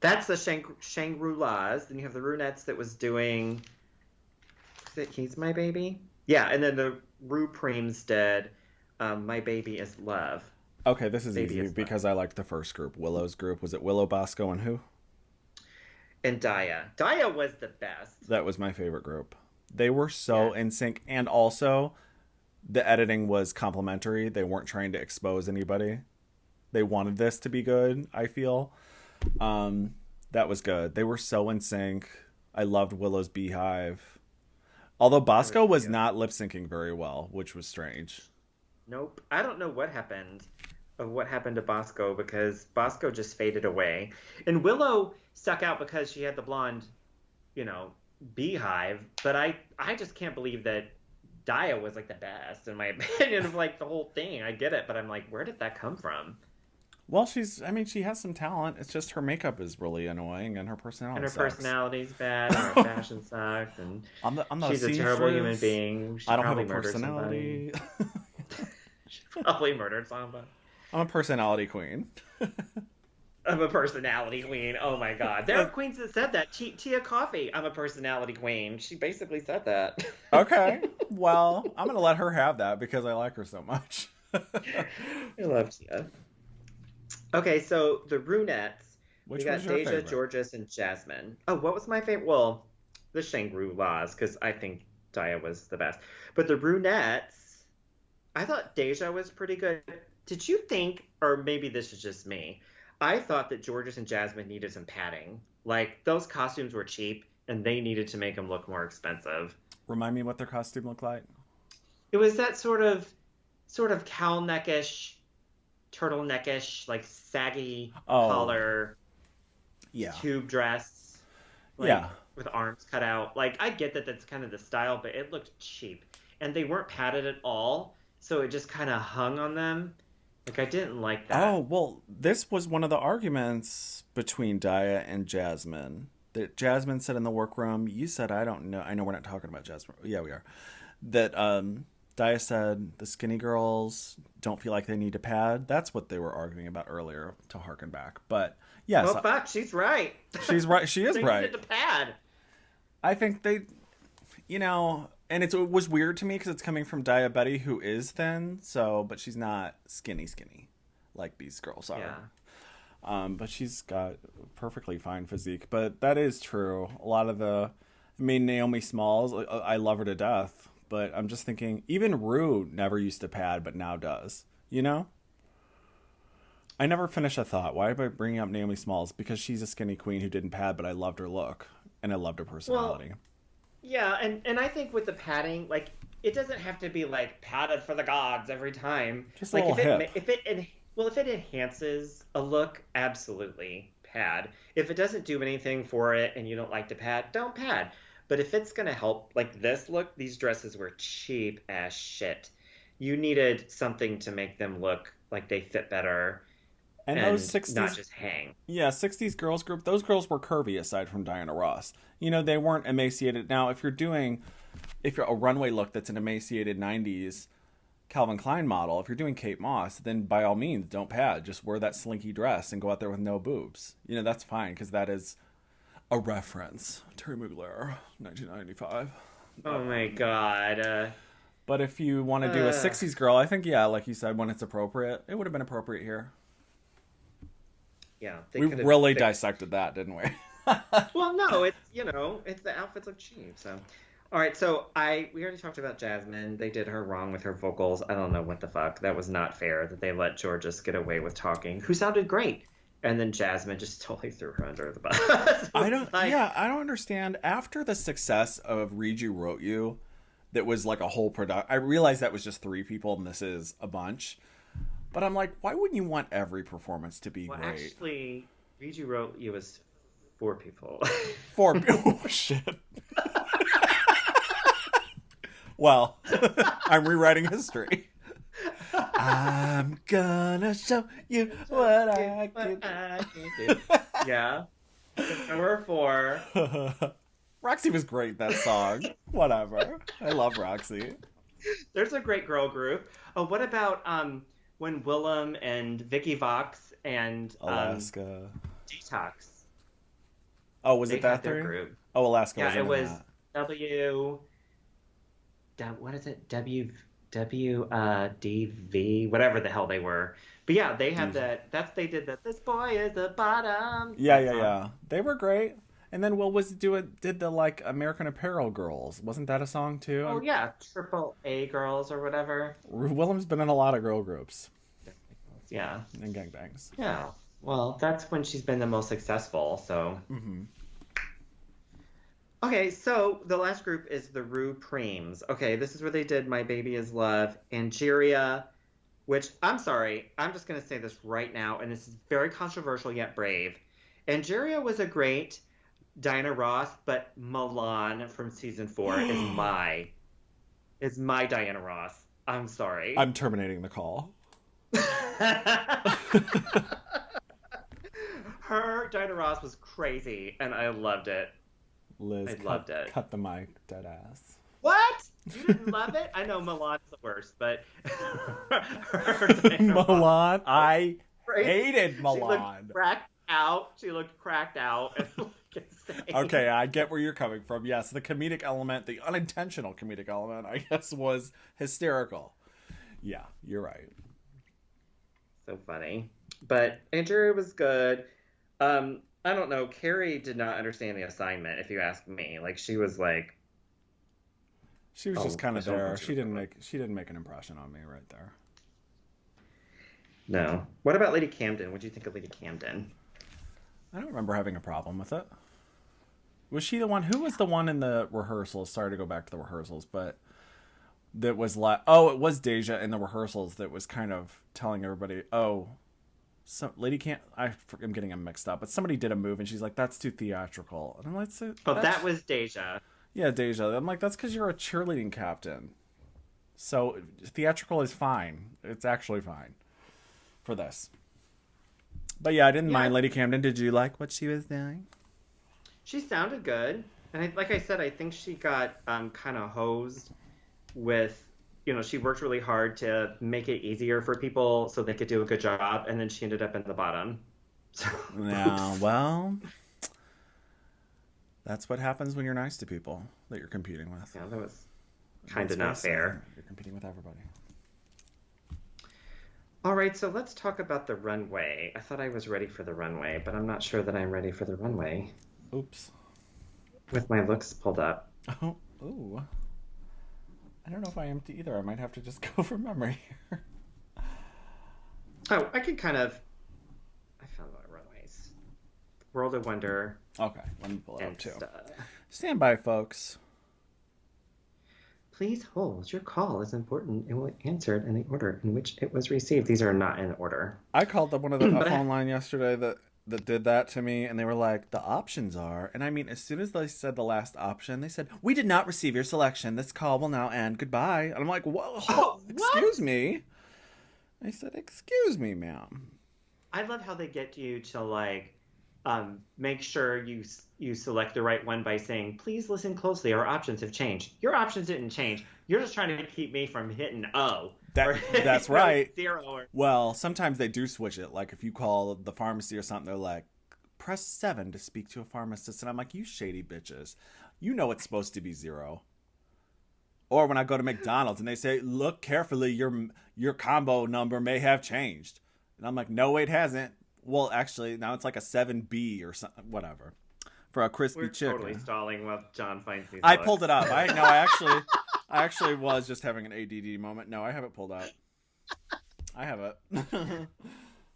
That's the Shangri-Las. Then you have the Runettes that was doing. Is it He's My Baby? Yeah, and then the Rue Preem's did My Baby Is Love. Okay, this is Baby easy Is because I liked the first group. Willow's group. Was it Willow, Bosco, and who? And Daya. Daya was the best. That was my favorite group. They were so in sync, and also the editing was complimentary. They weren't trying to expose anybody. They wanted this to be good, I feel. That was good. They were so in sync. I loved Willow's Beehive. Although Bosco was not lip syncing very well, which was strange. Nope. I don't know what happened. of what happened to Bosco because Bosco just faded away. And Willow stuck out because she had the blonde, beehive. But I just can't believe that Daya was like the best in my opinion of like the whole thing. I get it, but I'm like, where did that come from? Well, she has some talent. It's just her makeup is really annoying and her personality And her sucks. personality's bad, and her fashion sucks, and she's a terrible human being. She I don't have a probably murdered personality. She probably murdered somebody. I'm a personality queen. I'm a personality queen. Oh my god. There are queens that said that. Tia Coffee, I'm a personality queen. She basically said that. Okay. Well, I'm going to let her have that because I like her so much. I love Tia. Okay, so the Runettes. Which we got was your Deja, favorite? Georges, and Jasmine. Oh, what was my favorite? Well, the Shangri-Las, because I think Daya was the best. But the Runettes, I thought Deja was pretty good. Did you think, or maybe this is just me, I thought that Georges and Jasmine needed some padding. Like, those costumes were cheap, and they needed to make them look more expensive. Remind me what their costume looked like. It was that sort of cowl neckish, turtleneckish, like saggy collar, tube dress, with arms cut out. Like, I get that that's kind of the style, but it looked cheap, and they weren't padded at all, so it just kind of hung on them. Like, I didn't like that. Oh, well, this was one of the arguments between Daya and Jasmine. That Jasmine said in the workroom, you said, I don't know. I know we're not talking about Jasmine. Yeah, we are. That Daya said the skinny girls don't feel like they need to pad. That's what they were arguing about earlier, to harken back. But, yes. Well, fuck, she's right. She's right. She is they right. needed to pad. I think they, and it was weird to me because it's coming from Daya Betty, who is thin, but she's not skinny like these girls are. Yeah. But she's got perfectly fine physique. But that is true. A lot of Naomi Smalls, I love her to death. But I'm just thinking, even Rue never used to pad, but now does. I never finish a thought. Why am I bringing up Naomi Smalls? Because she's a skinny queen who didn't pad, but I loved her look. And I loved her personality. Well, yeah, and I think with the padding, like, it doesn't have to be, like, padded for the gods every time. Just like, a little hip. If it enhances a look, absolutely pad. If it doesn't do anything for it and you don't like to pad, don't pad. But if it's going to help, like this look, these dresses were cheap as shit. You needed something to make them look like they fit better and those 60s, not just hang. Yeah, 60s girls group, those girls were curvy aside from Diana Ross. They weren't emaciated. Now, if you're a runway look that's an emaciated 90s Calvin Klein model, if you're doing Kate Moss, then by all means, don't pad. Just wear that slinky dress and go out there with no boobs. That's fine because that is a reference. Terry Mugler, 1995. Oh my god. But if you want to do a 60s girl, I think, like you said, when it's appropriate, it would have been appropriate here. Yeah. We really dissected that, didn't we? Well, no, it's the outfits look cheap. So, all right. So we already talked about Jasmine. They did her wrong with her vocals. I don't know what the fuck. That was not fair that they let Georges get away with talking, who sounded great, and then Jasmine just totally threw her under the bus. I don't understand. After the success of Read You Wrote You, that was like a whole production. I realized that was just 3 people, and this is a bunch. But I'm like, why wouldn't you want every performance to be great? Actually, Read You Wrote You was 4 people. 4 people. Oh, shit. Well, I'm rewriting history. I'm gonna show you what I can do. Yeah. Number 4. Roxy was great, that song. Whatever. I love Roxy. There's a great girl group. Oh, what about when Willow and Vicky Vox and Alaska Detox? Oh, was it that their 3? group? Oh, Alaska. Yeah, it was that. What is it? WDV, whatever the hell they were. But yeah, they had that. They did that. This boy is the bottom. Yeah. They were great. And then Will did the like American Apparel girls. Wasn't that a song too? Oh yeah, Triple A girls or whatever. Willem's been in a lot of girl groups. Yeah. And gangbangs. Yeah. Well, that's when she's been the most successful. So. Mm-hmm. Okay, so the last group is the Rue Preems. Okay, this is where they did My Baby Is Love. Angeria, which I'm sorry, I'm just going to say this right now, and this is very controversial yet brave. Angeria was a great Diana Ross, but Milan from season 4 is my Diana Ross. I'm sorry. I'm terminating the call. Her Diana Ross was crazy, and I loved it. Liz, loved it. Cut the mic, dead ass. What? You didn't love it? I know Milan's the worst, but her Diana Ross Milan, I crazy. hated Milan. She looked cracked out. She looked cracked out. Okay, I get where you're coming from. Yes, the comedic element, the unintentional comedic element, I guess, was hysterical. Yeah, you're right. So funny. But Andrea was good. I don't know. Carrie did not understand the assignment, if you ask me. Like, she was like, she was just kind of I don't know there. what She didn't make an impression on me right there. no. What about Lady Camden? What do you think of Lady Camden? I don't remember having a problem with it. Was she the one? Who was the one in the rehearsals? Sorry to go back to the rehearsals, but that was like, oh, it was Deja in the rehearsals that was kind of telling everybody, oh, Lady can't. I'm getting them mixed up, but somebody did a move and she's like, that's too theatrical. And I'm like, that was Deja. Yeah, Deja. I'm like, that's because you're a cheerleading captain. So theatrical is fine. It's actually fine for this. But yeah, I didn't mind Lady Camden. Did you like what she was doing? She sounded good. And like I said, I think she got kind of hosed with, she worked really hard to make it easier for people so they could do a good job. And then she ended up in the bottom. So, yeah, well, that's what happens when you're nice to people that you're competing with. Yeah, that was kind of not fair. You're competing with everybody. All right, so let's talk about the runway. I thought I was ready for the runway, but I'm not sure that I'm ready for the runway. Oops. With my looks pulled up. Oh, ooh. I don't know if I am either. I might have to just go from memory here. Oh, I found my runways. World of Wonder. Okay, let me pull it up too. Stuff. Stand by, folks. Please hold. Your call is important and will be answered in the order in which it was received. These are not in order. I called up one of the phone line yesterday that did that to me, and they were like, the options are, and I mean, as soon as they said the last option, they said, we did not receive your selection. This call will now end. Goodbye. And I'm like, whoa, excuse me. I said, excuse me, ma'am. I love how they get you to make sure you select the right one by saying, please listen closely. Our options have changed. Your options didn't change. You're just trying to keep me from hitting O. That's right. 0. Well, sometimes they do switch it. Like if you call the pharmacy or something, they're like, press 7 to speak to a pharmacist. And I'm like, you shady bitches. You know it's supposed to be 0. Or when I go to McDonald's and they say, look carefully, your combo number may have changed. And I'm like, no, it hasn't. Well, actually, now it's like a 7B or something, whatever. For a crispy chicken. We're totally stalling while John finds these I books. pulled it up. I actually was just having an ADD moment. No, I have it pulled up. I have it.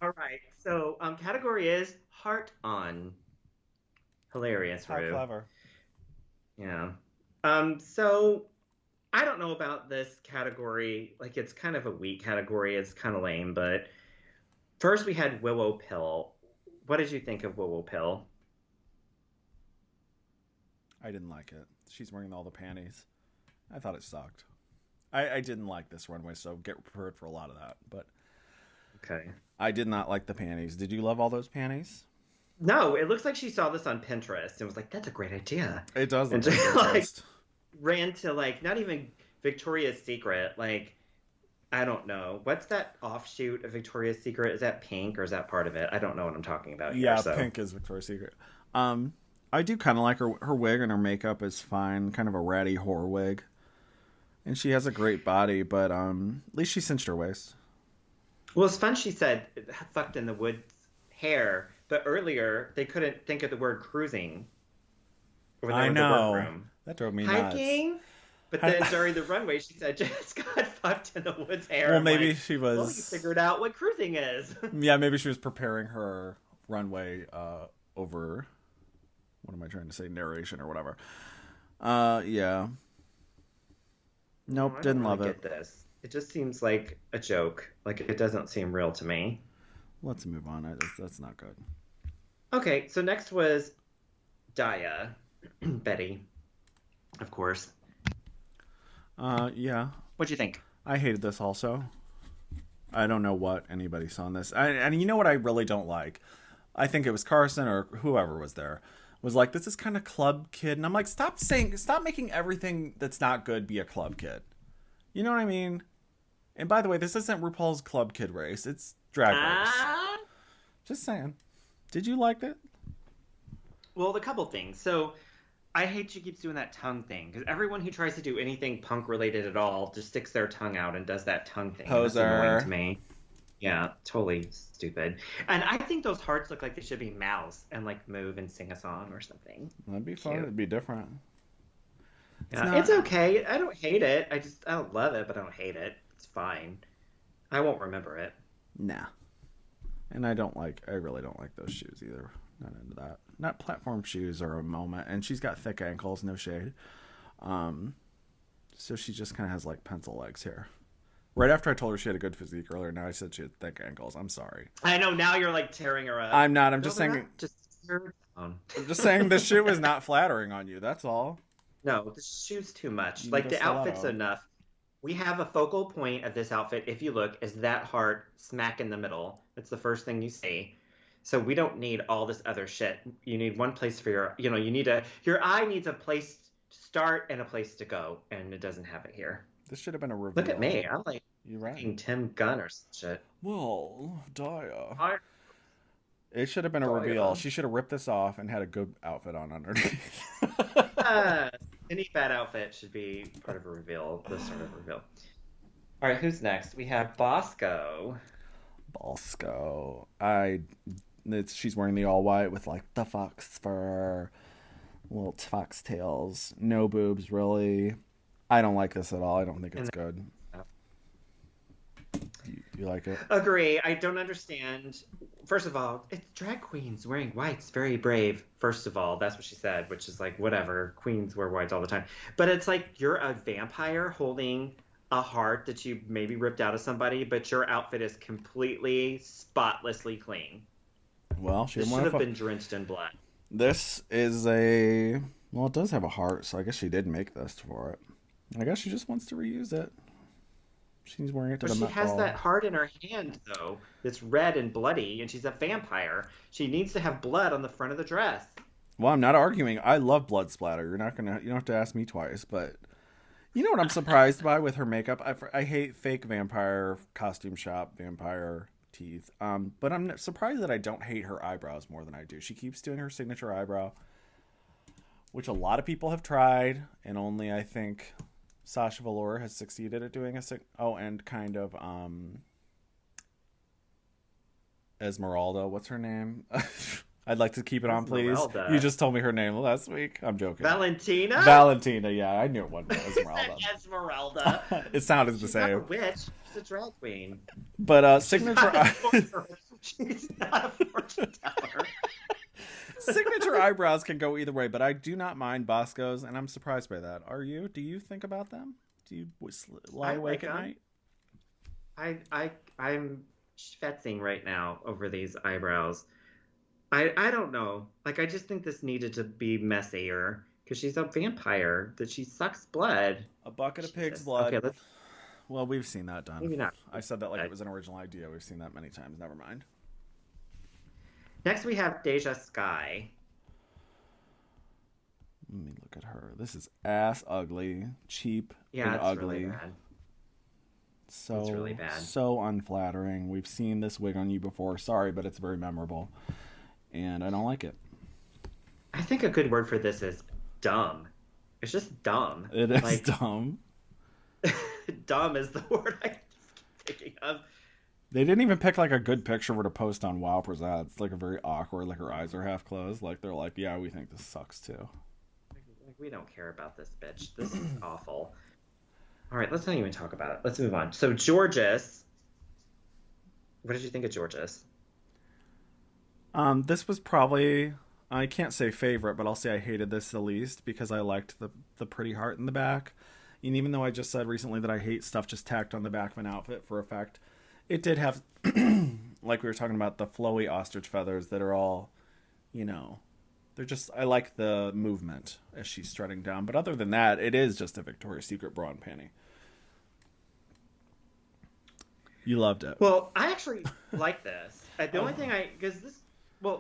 All right. So, category is Heart On. Hilarious, How Rue. clever. Yeah. So I don't know about this category. Like, it's kind of a weak category. It's kind of lame, but first we had Willow Pill. What did you think of Willow Pill? I didn't like it. She's wearing all the panties. I thought it sucked. I didn't like this runway, so get prepared for a lot of that. But Okay. I did not like the panties. Did you love all those panties? No, it looks like she saw this on Pinterest and was like, that's a great idea. It does look And like just, like, Pinterest. ran to, not even Victoria's Secret. I don't know. What's that offshoot of Victoria's Secret? Is that Pink or is that part of it? I don't know what I'm talking about here. Yeah, So. Pink is Victoria's Secret. I do kind of like her wig, and her makeup is fine. Kind of a ratty whore wig. And she has a great body, but at least she cinched her waist. Well, it's fun she said fucked in the woods hair, but earlier they couldn't think of the word cruising. Over there in the workroom. That drove me nuts. Hiking? But then during the runway, she said, just got fucked in the woods hair. Well, I'm maybe she was... Well, you figured out what cruising is. Yeah, maybe she was preparing her runway over... What am I trying to say? Narration or whatever. Yeah. Nope, I didn't don't love really it. Get this. It just seems like a joke. Like, it doesn't seem real to me. Let's move on. That's not good. Okay, so next was Daya. Betty, of course. Yeah. What'd you think? I hated this also. I don't know what anybody saw in this. And you know what I really don't like? I think it was Carson or whoever was there. Was like, this is kind of club kid. And I'm like, stop making everything that's not good be a club kid. You know what I mean? And by the way, this isn't RuPaul's Club Kid race. It's Drag Race. Just saying. Did you like it? Well, the couple things. So, I hate she keeps doing that tongue thing. Because everyone who tries to do anything punk related at all just sticks their tongue out and does that tongue thing. Poser. That's annoying to me. Yeah, totally stupid. And I think those hearts look like they should be mouths and like move and sing a song or something. That'd be fun. Cute. It'd be different. Yeah, it's okay. I don't hate it. I don't love it, but I don't hate it. It's fine. I won't remember it. Nah. And I really don't like those shoes either. Not into that. Not platform shoes are a moment. And she's got thick ankles, no shade. So she just kind of has like pencil legs here. Right after I told her she had a good physique earlier, now I said she had thick ankles. I'm sorry. I know, now you're like tearing her up. I'm not. I'm No, just they're saying. not. Just tear her down. I'm just saying the shoe is not flattering on you. That's all. No, the shoe's too much. You Like, need the a stiletto. outfit's enough. We have a focal point of this outfit, if you look, is that heart smack in the middle. That's the first thing you see. So we don't need all this other shit. You need one place for your eye needs a place to start and a place to go, and it doesn't have it here. This should have been a reveal. Look at me. I'm like You're right. fucking Tim Gunn or some shit. Well, Daya. I- It should have been a Daya. reveal. She should have ripped this off and had a good outfit on underneath. Any bad outfit should be part of a reveal, the start of a reveal. All right, who's next? We have Bosco. Bosco. She's wearing the all white with like the fox fur, little fox tails, no boobs really. I don't like this at all. I don't think it's good. You like it? Agree. I don't understand. First of all, it's drag queens wearing whites, very brave. First of all, that's what she said, which is like, whatever. Queens wear whites all the time. But it's like you're a vampire holding a heart that you maybe ripped out of somebody, but your outfit is completely spotlessly clean. Well, she This didn't should want have to. been drenched in blood. This is well, it does have a heart, so I guess she did make this for it. I guess she just wants to reuse it. She's wearing it to But the she Met has Ball. that heart in her hand, though, that's red and bloody, and she's a vampire. She needs to have blood on the front of the dress. Well, I'm not arguing. I love blood splatter. You don't have to ask me twice, but you know what I'm surprised by with her makeup? I hate fake vampire costume shop vampire teeth. But I'm surprised that I don't hate her eyebrows more than I do. She keeps doing her signature eyebrow, which a lot of people have tried, and only I think Sasha Velour has succeeded at doing and kind of Esmeralda. What's her name? I'd like to keep it on, please. Esmeralda. You just told me her name last week. I'm joking. Valentina? Valentina, yeah, I knew it wasn't Esmeralda. Esmeralda. It sounded the She's not a same. witch. She's a drag queen. But She's signature not a fortune- She's not a fortune teller. signature eyebrows can go either way, but I do not mind Bosco's, and I'm surprised by that. Are you? Do you think about them? Do you lie I awake like at them. night? I'm schwitzing right now over these eyebrows. I don't know. Like, I just think this needed to be messier because she's a vampire that she sucks blood. A bucket of pig's Jesus. blood. Okay, Well, we've seen that done. maybe not. I said that like it was an original idea. We've seen that many times. Never mind. Next, we have Deja Sky. Let me look at her. This is ass ugly, cheap, Yeah, and it's ugly. really bad. So It's really bad. So unflattering. We've seen this wig on you before. Sorry, but it's very memorable, and I don't like it. I think a good word for this is dumb. It's just dumb. It is Like, dumb. dumb is the word I keep thinking of. They didn't even pick like a good picture for to post on Wow Presents. It's like a very awkward. Like her eyes are half closed. Like they're like, yeah, we think this sucks too. Like, we don't care about this bitch. This is awful. All right, let's not even talk about it. Let's move on. So, Georges. What did you think of Georges? This was probably, I can't say favorite, but I'll say I hated this the least because I liked the pretty heart in the back. And even though I just said recently that I hate stuff just tacked on the back of an outfit for effect, it did have, like we were talking about, the flowy ostrich feathers that are all, you know, they're just, I like the movement as she's strutting down. But other than that, it is just a Victoria's Secret bra and panty. You loved it. Well, I actually like this. The only thing because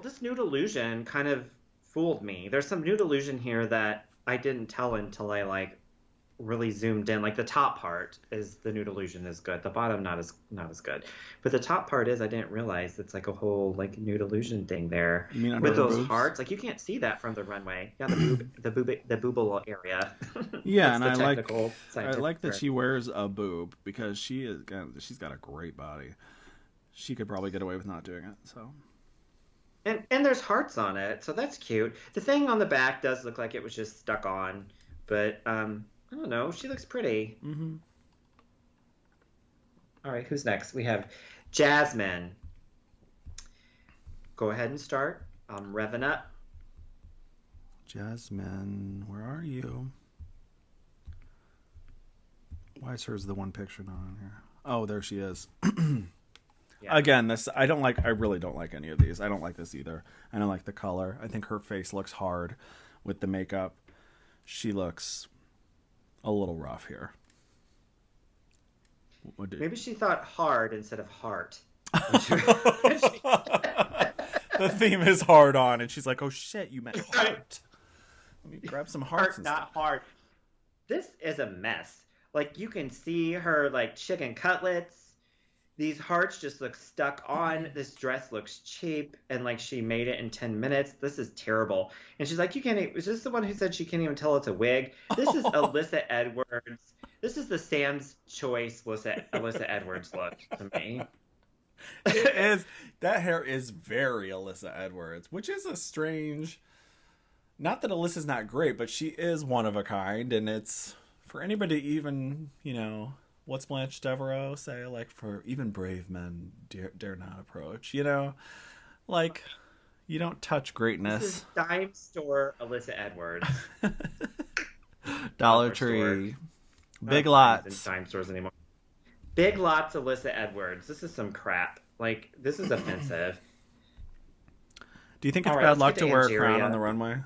this nude illusion kind of fooled me. There's some nude illusion here that I didn't tell until I like really zoomed in. Like the top part is the nude illusion is good. The bottom not as good. But the top part is I didn't realize it's like a whole like nude illusion thing there. You mean under with her those boobs? Hearts. Like you can't see that from the runway. Yeah, the boobal area. Yeah, That's and the I technical scientific like that term. she wears a boob because she's got a great body. She could probably get away with not doing it. So. And there's hearts on it, so that's cute. The thing on the back does look like it was just stuck on, but I don't know. She looks pretty. Mm-hmm. All right, who's next? We have Jasmine. Go ahead and start. I'm revving up. Jasmine, where are you? Why is hers the one picture not on here? Oh, there she is. Yeah. Again, I really don't like any of these. I don't like this either. I don't like the color. I think her face looks hard with the makeup. She looks a little rough here. Maybe she thought hard instead of heart. The theme is hard on, and she's like, "Oh shit, you meant heart." Let me grab some hearts. Heart, not hard. This is a mess. Like you can see her like chicken cutlets. These hearts just look stuck on. This dress looks cheap, and like she made it in 10 minutes. This is terrible. And she's like, "You can't." Was this the one who said she can't even tell it's a wig? This is Alyssa Edwards. This is the Sam's Choice Alyssa Edwards look to me. It is. That hair is very Alyssa Edwards, which is a strange. Not that Alyssa's not great, but she is one of a kind, and it's for anybody even, you know. What's Blanche Devereaux say? Like, for even brave men dare not approach, you know? Like, you don't touch greatness. This is dime store Alyssa Edwards. Dollar Tree. Tree. Big Lots. In dime stores anymore. Big Lots Alyssa Edwards. This is some crap. Like, this is offensive. Do you think it's All right, bad let's luck get to to wear a Angeria. crown on the runway?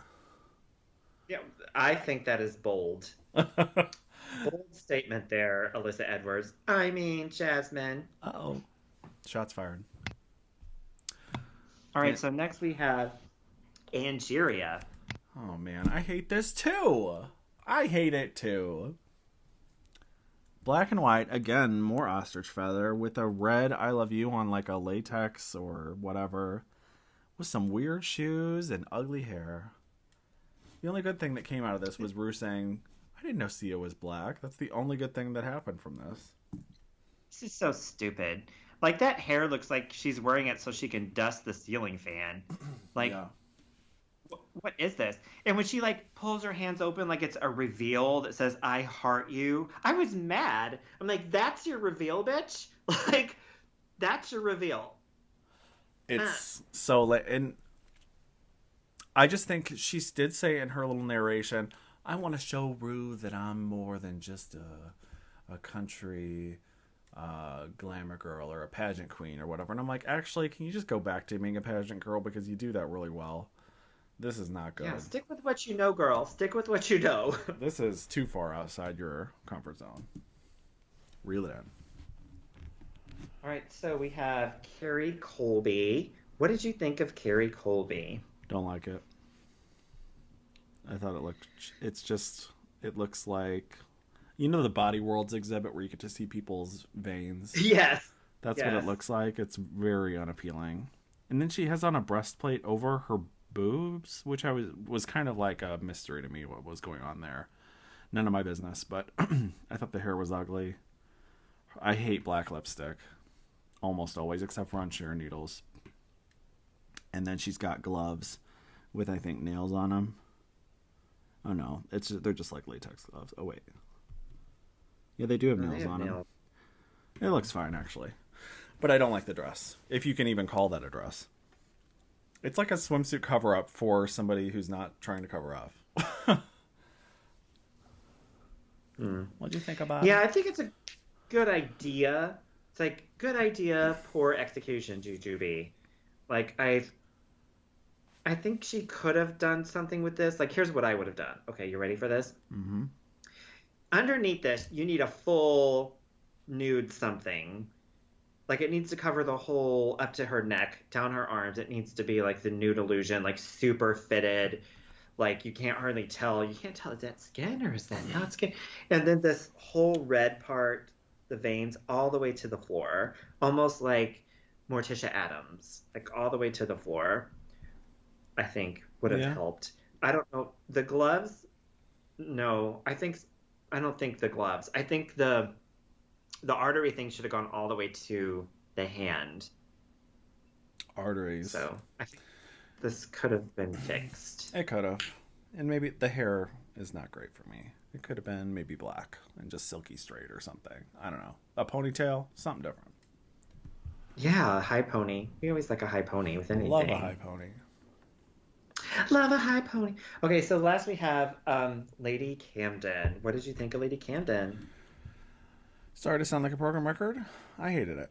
Yeah, I think that is bold. Bold statement there, Alyssa Edwards. I mean, Jasmine. Uh-oh. Shots fired. All right, so next we have Angeria. Oh, man. I hate this, too. I hate it, too. Black and white. Again, more ostrich feather with a red I love you on like a latex or whatever. With some weird shoes and ugly hair. The only good thing that came out of this was Rue saying, I didn't know Sia was black. That's the only good thing that happened from this. This is so stupid. Like, that hair looks like she's wearing it so she can dust the ceiling fan. Like, Yeah. what is this? And when she, like, pulls her hands open like it's a reveal that says, I heart you, I was mad. I'm like, that's your reveal, bitch? Like, that's your reveal. It's so late. And I just think she did say in her little narration, I want to show Rue that I'm more than just a country glamour girl or a pageant queen or whatever. And I'm like, actually, can you just go back to being a pageant girl because you do that really well? This is not good. Yeah, stick with what you know, girl. Stick with what you know. This is too far outside your comfort zone. Reel it in. All right, so we have Carrie Colby. What did you think of Carrie Colby? Don't like it. I thought it looks like, you know, the Body Worlds exhibit where you get to see people's veins. Yes. That's what it looks like. It's very unappealing. And then she has on a breastplate over her boobs, which was kind of like a mystery to me what was going on there. None of my business, but I thought the hair was ugly. I hate black lipstick. Almost always, except for on sheer needles. And then she's got gloves with, I think, nails on them. Oh no, they're just like latex gloves. Oh wait, yeah, they do have nails on them. It looks fine actually, but I don't like the dress. If you can even call that a dress, it's like a swimsuit cover up for somebody who's not trying to cover up. What do you think about Yeah, it? I think it's a good idea. It's like good idea, poor execution, Jujubee. Like I think she could have done something with this. Like here's what I would have done. Okay, you ready for this? Mm-hmm. Underneath this, you need a full nude something. Like it needs to cover the whole up to her neck, down her arms. It needs to be like the nude illusion, like super fitted. Like you can't hardly tell. You can't tell, is that skin or is that not skin? And then this whole red part, the veins, all the way to the floor, almost like Morticia Adams, like all the way to the floor. I think would have Yeah. helped. I don't know the gloves. No, I don't think the gloves. I think the artery thing should have gone all the way to the hand. Arteries. So I think this could have been fixed. It could have. And maybe the hair is not great for me. It could have been maybe black and just silky straight or something. I don't know. A ponytail, something different. Yeah, high pony. We always like a high pony with anything. Love a high pony. Love a high pony. Okay, so last we have Lady Camden. What did you think of Lady Camden? Sorry to sound like a program record. I hated it.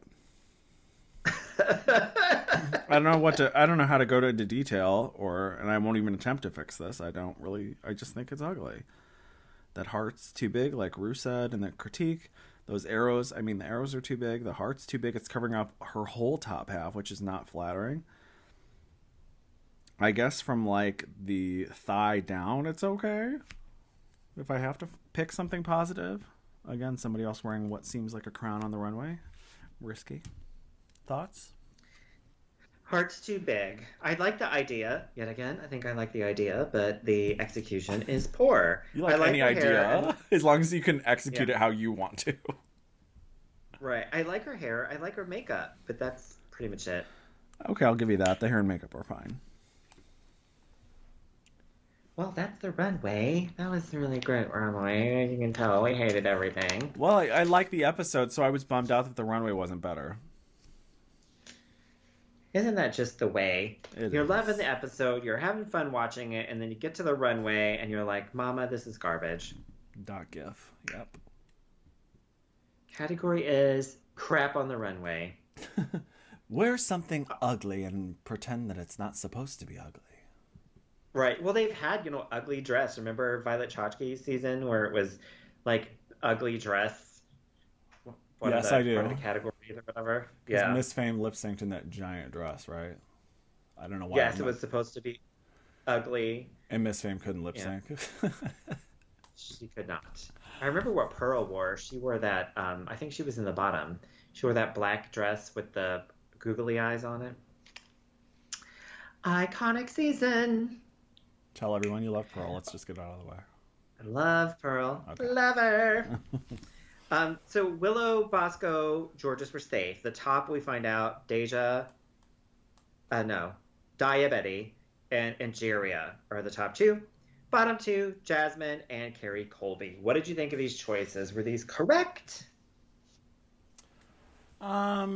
I don't know how to go into detail and I won't even attempt to fix this. I just think it's ugly. That heart's too big, like Rue said in the critique. Those arrows, the arrows are too big. The heart's too big. It's covering up her whole top half, which is not flattering. I guess from like the thigh down, it's okay. If I have to pick something positive. Again, somebody else wearing what seems like a crown on the runway. Risky. Thoughts? Heart's too big. I like the idea. Yet again, I think I like the idea, but the execution is poor. You like I any her hair idea, as long as you can execute Yeah. it how you want to. Right. I like her hair. I like her makeup, but that's pretty much it. Okay, I'll give you that. The hair and makeup are fine. Well, that's the runway. That was a really great runway. As you can tell, we hated everything. Well, I like the episode, so I was bummed out that the runway wasn't better. Isn't that just the way? You're is. loving the episode, you're having fun watching it, and then you get to the runway and you're like, Mama, this is garbage. .gif. Yep. Category is crap on the runway. Wear something ugly and pretend that it's not supposed to be ugly. Right. Well, they've had, ugly dress. Remember Violet Chachki's season where it was like ugly dress? Yes, I do. One of the categories or whatever. Because Yeah. Miss Fame lip synced in that giant dress, right? I don't know why. Yes, it was supposed to be ugly. And Miss Fame couldn't lip Yeah. sync. She could not. I remember what Pearl wore. She wore that, I think she was in the bottom. She wore that black dress with the googly eyes on it. Iconic season. Tell everyone you love Pearl. Let's just get it out of the way. I love Pearl. Okay. Love her. So Willow, Bosco, Georges were safe. The top we find out Daya Betty, and Jeria are the top two. Bottom two, Jasmine and Carrie Colby. What did you think of these choices? Were these correct? I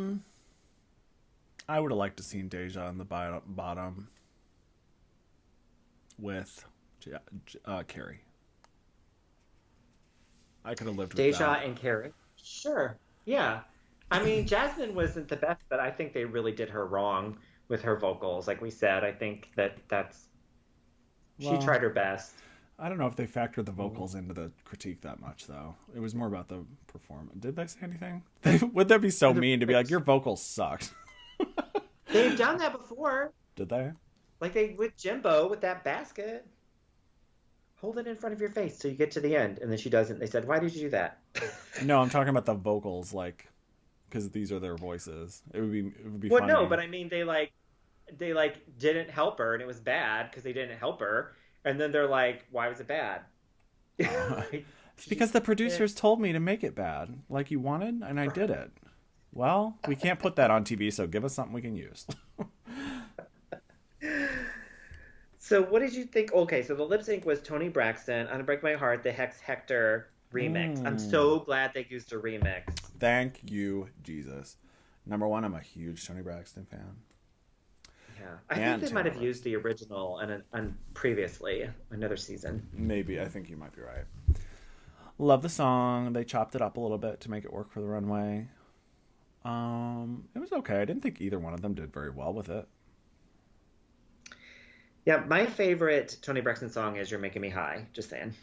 would have liked to seen Deja on the bottom with Carrie. I could have lived with Deja that. and Carrie? Sure. Yeah. I mean, Jasmine wasn't the best, but I think they really did her wrong with her vocals. Like we said, I think she Well, tried her best. I don't know if they factored the vocals into the critique that much, though. It was more about the performance. Did they say anything? Would that be so mean to be like, your vocals sucked? They've done that before. Did they? Like they with Jimbo with that basket. Hold it in front of your face till you get to the end, and then she doesn't. They said, "Why did you do that?" No, I'm talking about the vocals, like, because these are their voices. It would be Well, funny. no, but I mean, they didn't help her, and it was bad because they didn't help her. And then they're like, "Why was it bad?" It's because the producers told me to make it bad, like you wanted, and I did it. Well, we can't put that on TV, so give us something we can use. So what did you think? Okay, so the lip sync was Toni Braxton, "Unbreak My Heart," the Hex Hector remix. I'm so glad they used a remix. Thank you, Jesus. Number one, I'm a huge Toni Braxton fan. Yeah, I And think they might have Taylor. used the original and previously another season. Maybe, I think you might be right. Love the song. They chopped it up a little bit to make it work for the runway. It was okay. I didn't think either one of them did very well with it. Yeah, my favorite Toni Braxton song is "You're Making Me High." Just saying.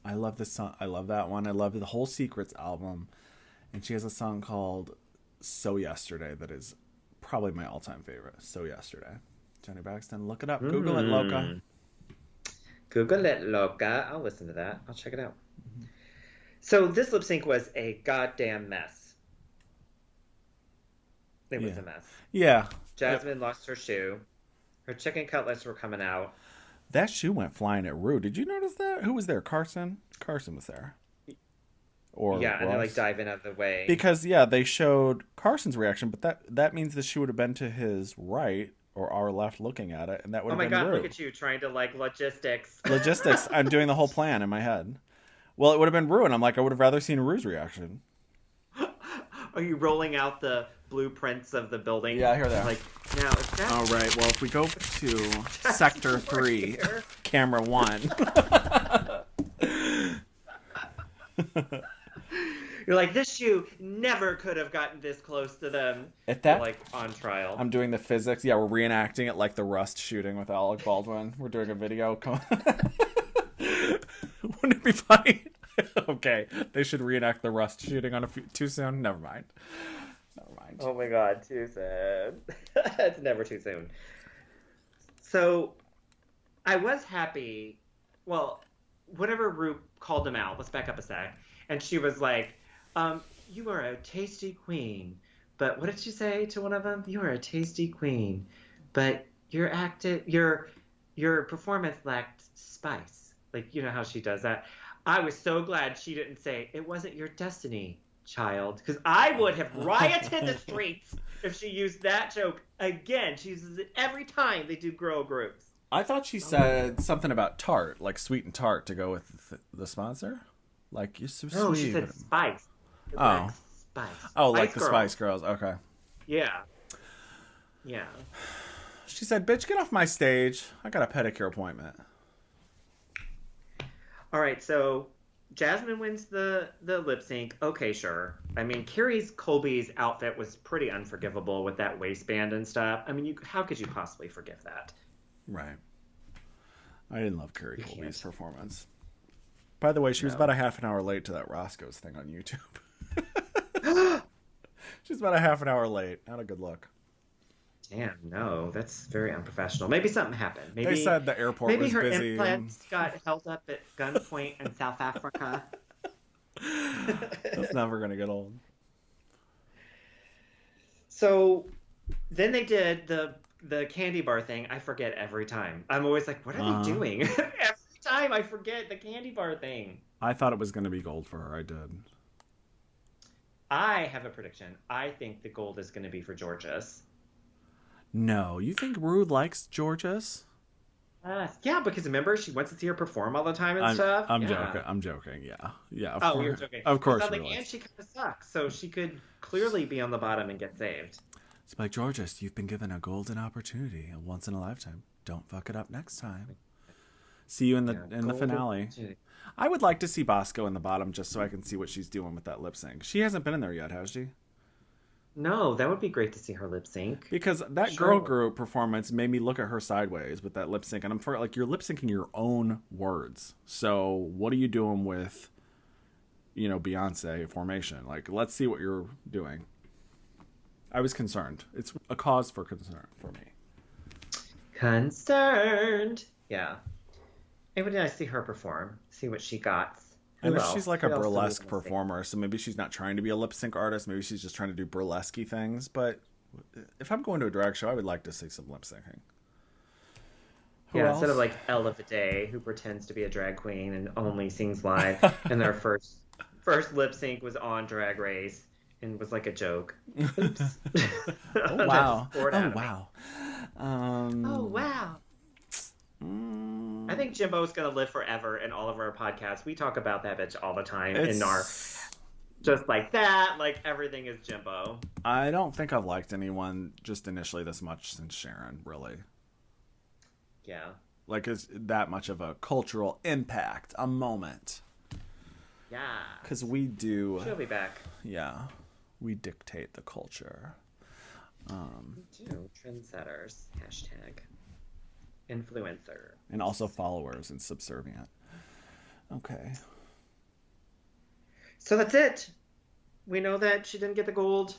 I love this song. I love that one. I love the whole Secrets album. And she has a song called So Yesterday that is probably my all-time favorite. So Yesterday. Toni Braxton. Look it up. Google it, Loca. Google it, Loca. I'll listen to that. I'll check it out. Mm-hmm. So this lip sync was a goddamn mess. It was a mess. Yeah. Jasmine lost her shoe. Her chicken cutlets were coming out. That shoe went flying at Rue. Did you notice that? Who was there? Carson? Carson was there. Or yeah, and they're like diving out of the way. Because, they showed Carson's reaction, but that means the shoe would have been to his right or our left looking at it, and that would have been Rue. Oh my God, look at you trying to logistics. Logistics. I'm doing the whole plan in my head. Well, it would have been Rue, and I'm like, I would have rather seen Rue's reaction. Are you rolling out the blueprints of the building? Yeah, here they are. Like, now, is that... All right, well, if we go to Sector 3, Camera 1. You're like, this shoe never could have gotten this close to them. At that, like, on trial. I'm doing the physics. Yeah, we're reenacting it like the Rust shooting with Alec Baldwin. We're doing a video. Wouldn't it be funny? Okay, they should reenact the Rust shooting on too soon? Never mind. Oh my God, too soon. It's never too soon. So, I was happy. Well, whenever Rue called him out, let's back up a sec. And she was like, you are a tasty queen. But what did she say to one of them? You are a tasty queen. But your performance lacked spice. Like, you know how she does that? I was so glad she didn't say, it wasn't your destiny, child. Because I would have rioted the streets if she used that joke again. She uses it every time they do girl groups. I thought she said something about tart, like sweet and tart to go with the sponsor. Like, you're so sweet. No, she said spice. Oh. Spice. Oh, like Spice the Girls. Spice Girls. Okay. Yeah. Yeah. She said, bitch, get off my stage. I got a pedicure appointment. All right, so Jasmine wins the lip sync. Okay, sure. I mean, Carrie's Colby's outfit was pretty unforgivable with that waistband and stuff. I mean, how could you possibly forgive that? Right. I didn't love Carrie Colby's performance. By the way, she was about a half an hour late to that Roscoe's thing on YouTube. She's about a half an hour late. Not a good look. Damn, no, that's very unprofessional. Maybe something happened. Maybe, they said the airport was busy. Maybe her implants got held up at gunpoint in South Africa. That's never going to get old. So then they did the candy bar thing. I forget every time. I'm always like, what are they doing? Every time I forget the candy bar thing. I thought it was going to be gold for her. I did. I have a prediction. I think the gold is going to be for Georges. No, you think Rue likes Georges? Yeah, because remember she wants to see her perform all the time and stuff. I'm joking. Yeah. Of course. You're joking. Of course. And she kind of sucks, so she could clearly be on the bottom and get saved. It's like, Georges, you've been given a golden opportunity, a once in a lifetime. Don't fuck it up next time. See you in the finale. I would like to see Bosco in the bottom just so I can see what she's doing with that lip sync. She hasn't been in there yet, has she? No, that would be great to see her lip sync. Because that girl group performance made me look at her sideways with that lip sync. And I'm like, you're lip syncing your own words. So what are you doing with, Beyonce formation? Like, let's see what you're doing. I was concerned. It's a cause for concern for me. Concerned. Yeah. It would be nice to see her perform, see what she got. And if she's like a burlesque performer, so maybe she's not trying to be a lip sync artist. Maybe she's just trying to do burlesque things. But if I'm going to a drag show, I would like to see some lip syncing. Instead of like Ella of the Day, who pretends to be a drag queen and only sings live, and their first lip sync was on Drag Race and was like a joke. Oops. Oh wow! Oh wow! I think Jimbo's gonna live forever in all of our podcasts. We talk about that bitch all the time in our just like that. Like everything is Jimbo. I don't think I've liked anyone just initially this much since Sharon. Really. Yeah. Like it's that much of a cultural impact, a moment. Yeah. Because we do. She'll be back. Yeah. We dictate the culture. Trendsetters. Hashtag. Influencer. And also followers and subservient. Okay. So that's it. We know that she didn't get the golden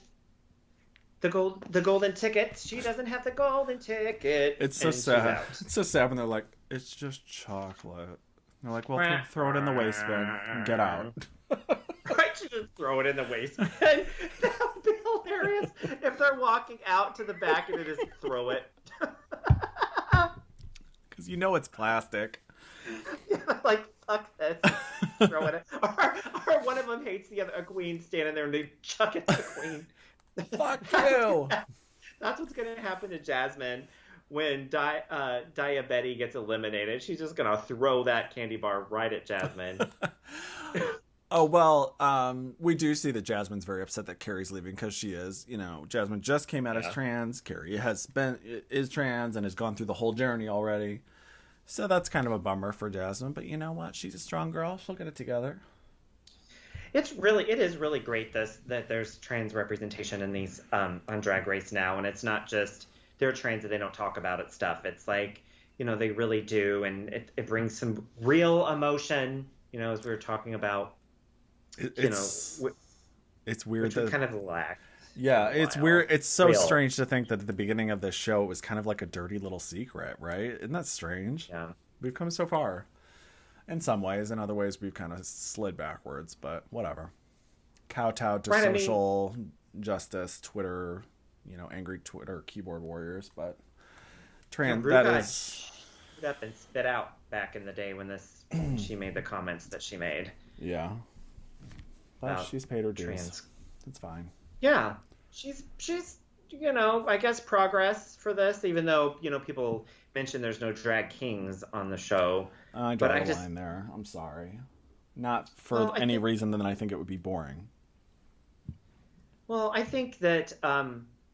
ticket. She doesn't have the golden ticket. It's so sad. It's so sad when they're like, it's just chocolate. And they're like, well, throw it in the waistband and get out. I should just throw it in the waistband. That would be hilarious if they're walking out to the back and they just throw it. Because you know it's plastic. Yeah, like, fuck this. Throw it. Or one of them hates the other queen standing there and they chuck it to the queen. Fuck you. That's what's going to happen to Jasmine when Diabetes gets eliminated. She's just going to throw that candy bar right at Jasmine. Oh, well, we do see that Jasmine's very upset that Carrie's leaving because she is. You know, Jasmine just came out as trans. Carrie is trans and has gone through the whole journey already. So that's kind of a bummer for Jasmine. But you know what? She's a strong girl. She'll get it together. It is really great that there's trans representation in these on Drag Race now, and it's not just they're trans and they don't talk about it stuff. It's like, you know, they really do, and it brings some real emotion. You know, as we were talking about, It's weird which that we kind of lack. Yeah, it's weird. It's so Real. strange to think that at the beginning of this show it was kind of like a dirty little secret, right? Isn't that strange? Yeah, we've come so far. In some ways, in other ways, we've kind of slid backwards, but whatever. Kowtowed to social justice, Twitter, you know, angry Twitter keyboard warriors, but that is up and spit out back in the day when she made the comments that she made. Yeah, but she's paid her dues. Trans. It's fine. Yeah, she's you know, I guess progress for this, even though, you know, people mention there's no drag kings on the show. I draw a line there. I'm sorry. Not for any reason than I think it would be boring. Well, I think that,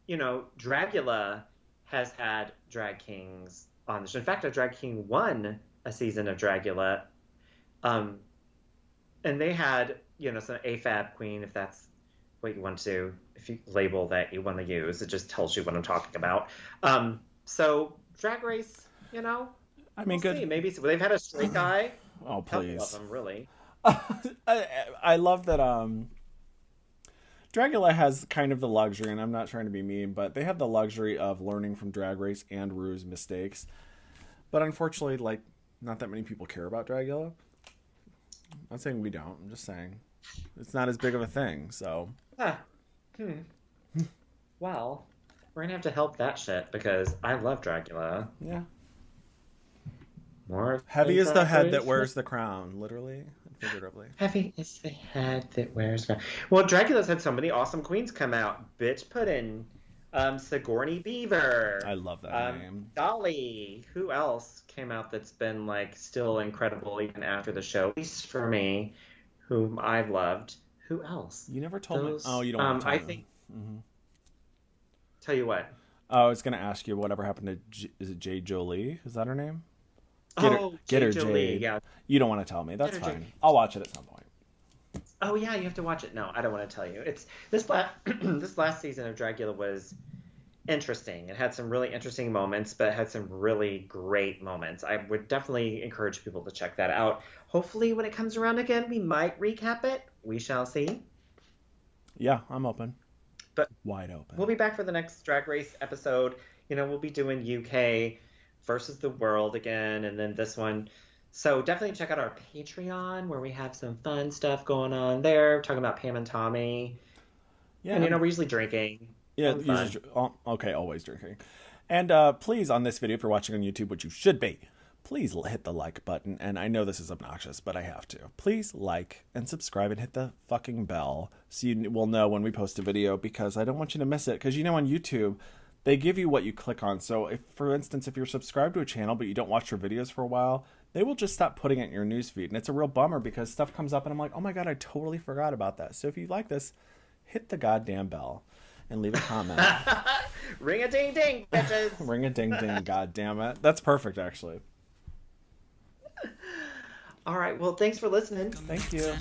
you know, Dragula has had drag kings on the show. In fact, a drag king won a season of Dragula. And they had, you know, some AFAB queen, if that's what you want to, if you label that you want to use, it just tells you what I'm talking about. So Drag Race, you know, I mean, we'll good. see. Maybe they've had a straight guy. Oh, please. Couple of them, really. I love that Dragula has kind of the luxury, and I'm not trying to be mean, but they have the luxury of learning from Drag Race and Rue's mistakes. But unfortunately, like, not that many people care about Dragula. I'm not saying we don't. I'm just saying it's not as big of a thing, so. Well, we're gonna have to help that shit because I love Dragula. Yeah. More heavy is the head that wears the crown, literally and figuratively. Heavy is the head that wears the crown. Well, Dragula's had so many awesome queens come out. Bitch Puddin', Sigourney Beaver. I love that name. Dolly. Who else came out that's been like still incredible even after the show? At least for me, whom I've loved. Who else? You never told me. Oh, you don't want to tell me. I think. Mm-hmm. Tell you what. Oh, I was going to ask you whatever happened to. Is it Jade Jolie? Is that her name? Get her Jolie, Jade. yeah. You don't want to tell me. That's fine. Jade. I'll watch it at some point. Oh yeah, you have to watch it. No, I don't want to tell you. It's this last season of Dragula was interesting. It had some really interesting moments, but it had some really great moments. I would definitely encourage people to check that out. Hopefully, when it comes around again, we might recap it. We shall see. Yeah, I'm open. But wide open. We'll be back for the next Drag Race episode. You know, we'll be doing UK versus the world again, and then this one. So definitely check out our Patreon where we have some fun stuff going on there. Talking about Pam and Tommy. Yeah, and you know we're usually drinking. Yeah, usually, okay, always drinking. And please, on this video, if you're watching on YouTube, which you should be, please hit the like button. And I know this is obnoxious, but I have to. Please like and subscribe and hit the fucking bell so you will know when we post a video, because I don't want you to miss it. Because you know on YouTube, they give you what you click on. So if, for instance, if you're subscribed to a channel but you don't watch your videos for a while, they will just stop putting it in your newsfeed. And it's a real bummer because stuff comes up and I'm like, oh my God, I totally forgot about that. So if you like this, hit the goddamn bell and leave a comment. Ring a ding ding, bitches. Ring a ding ding, god damn it. That's perfect, actually. All right, well, thanks for listening. Thank you.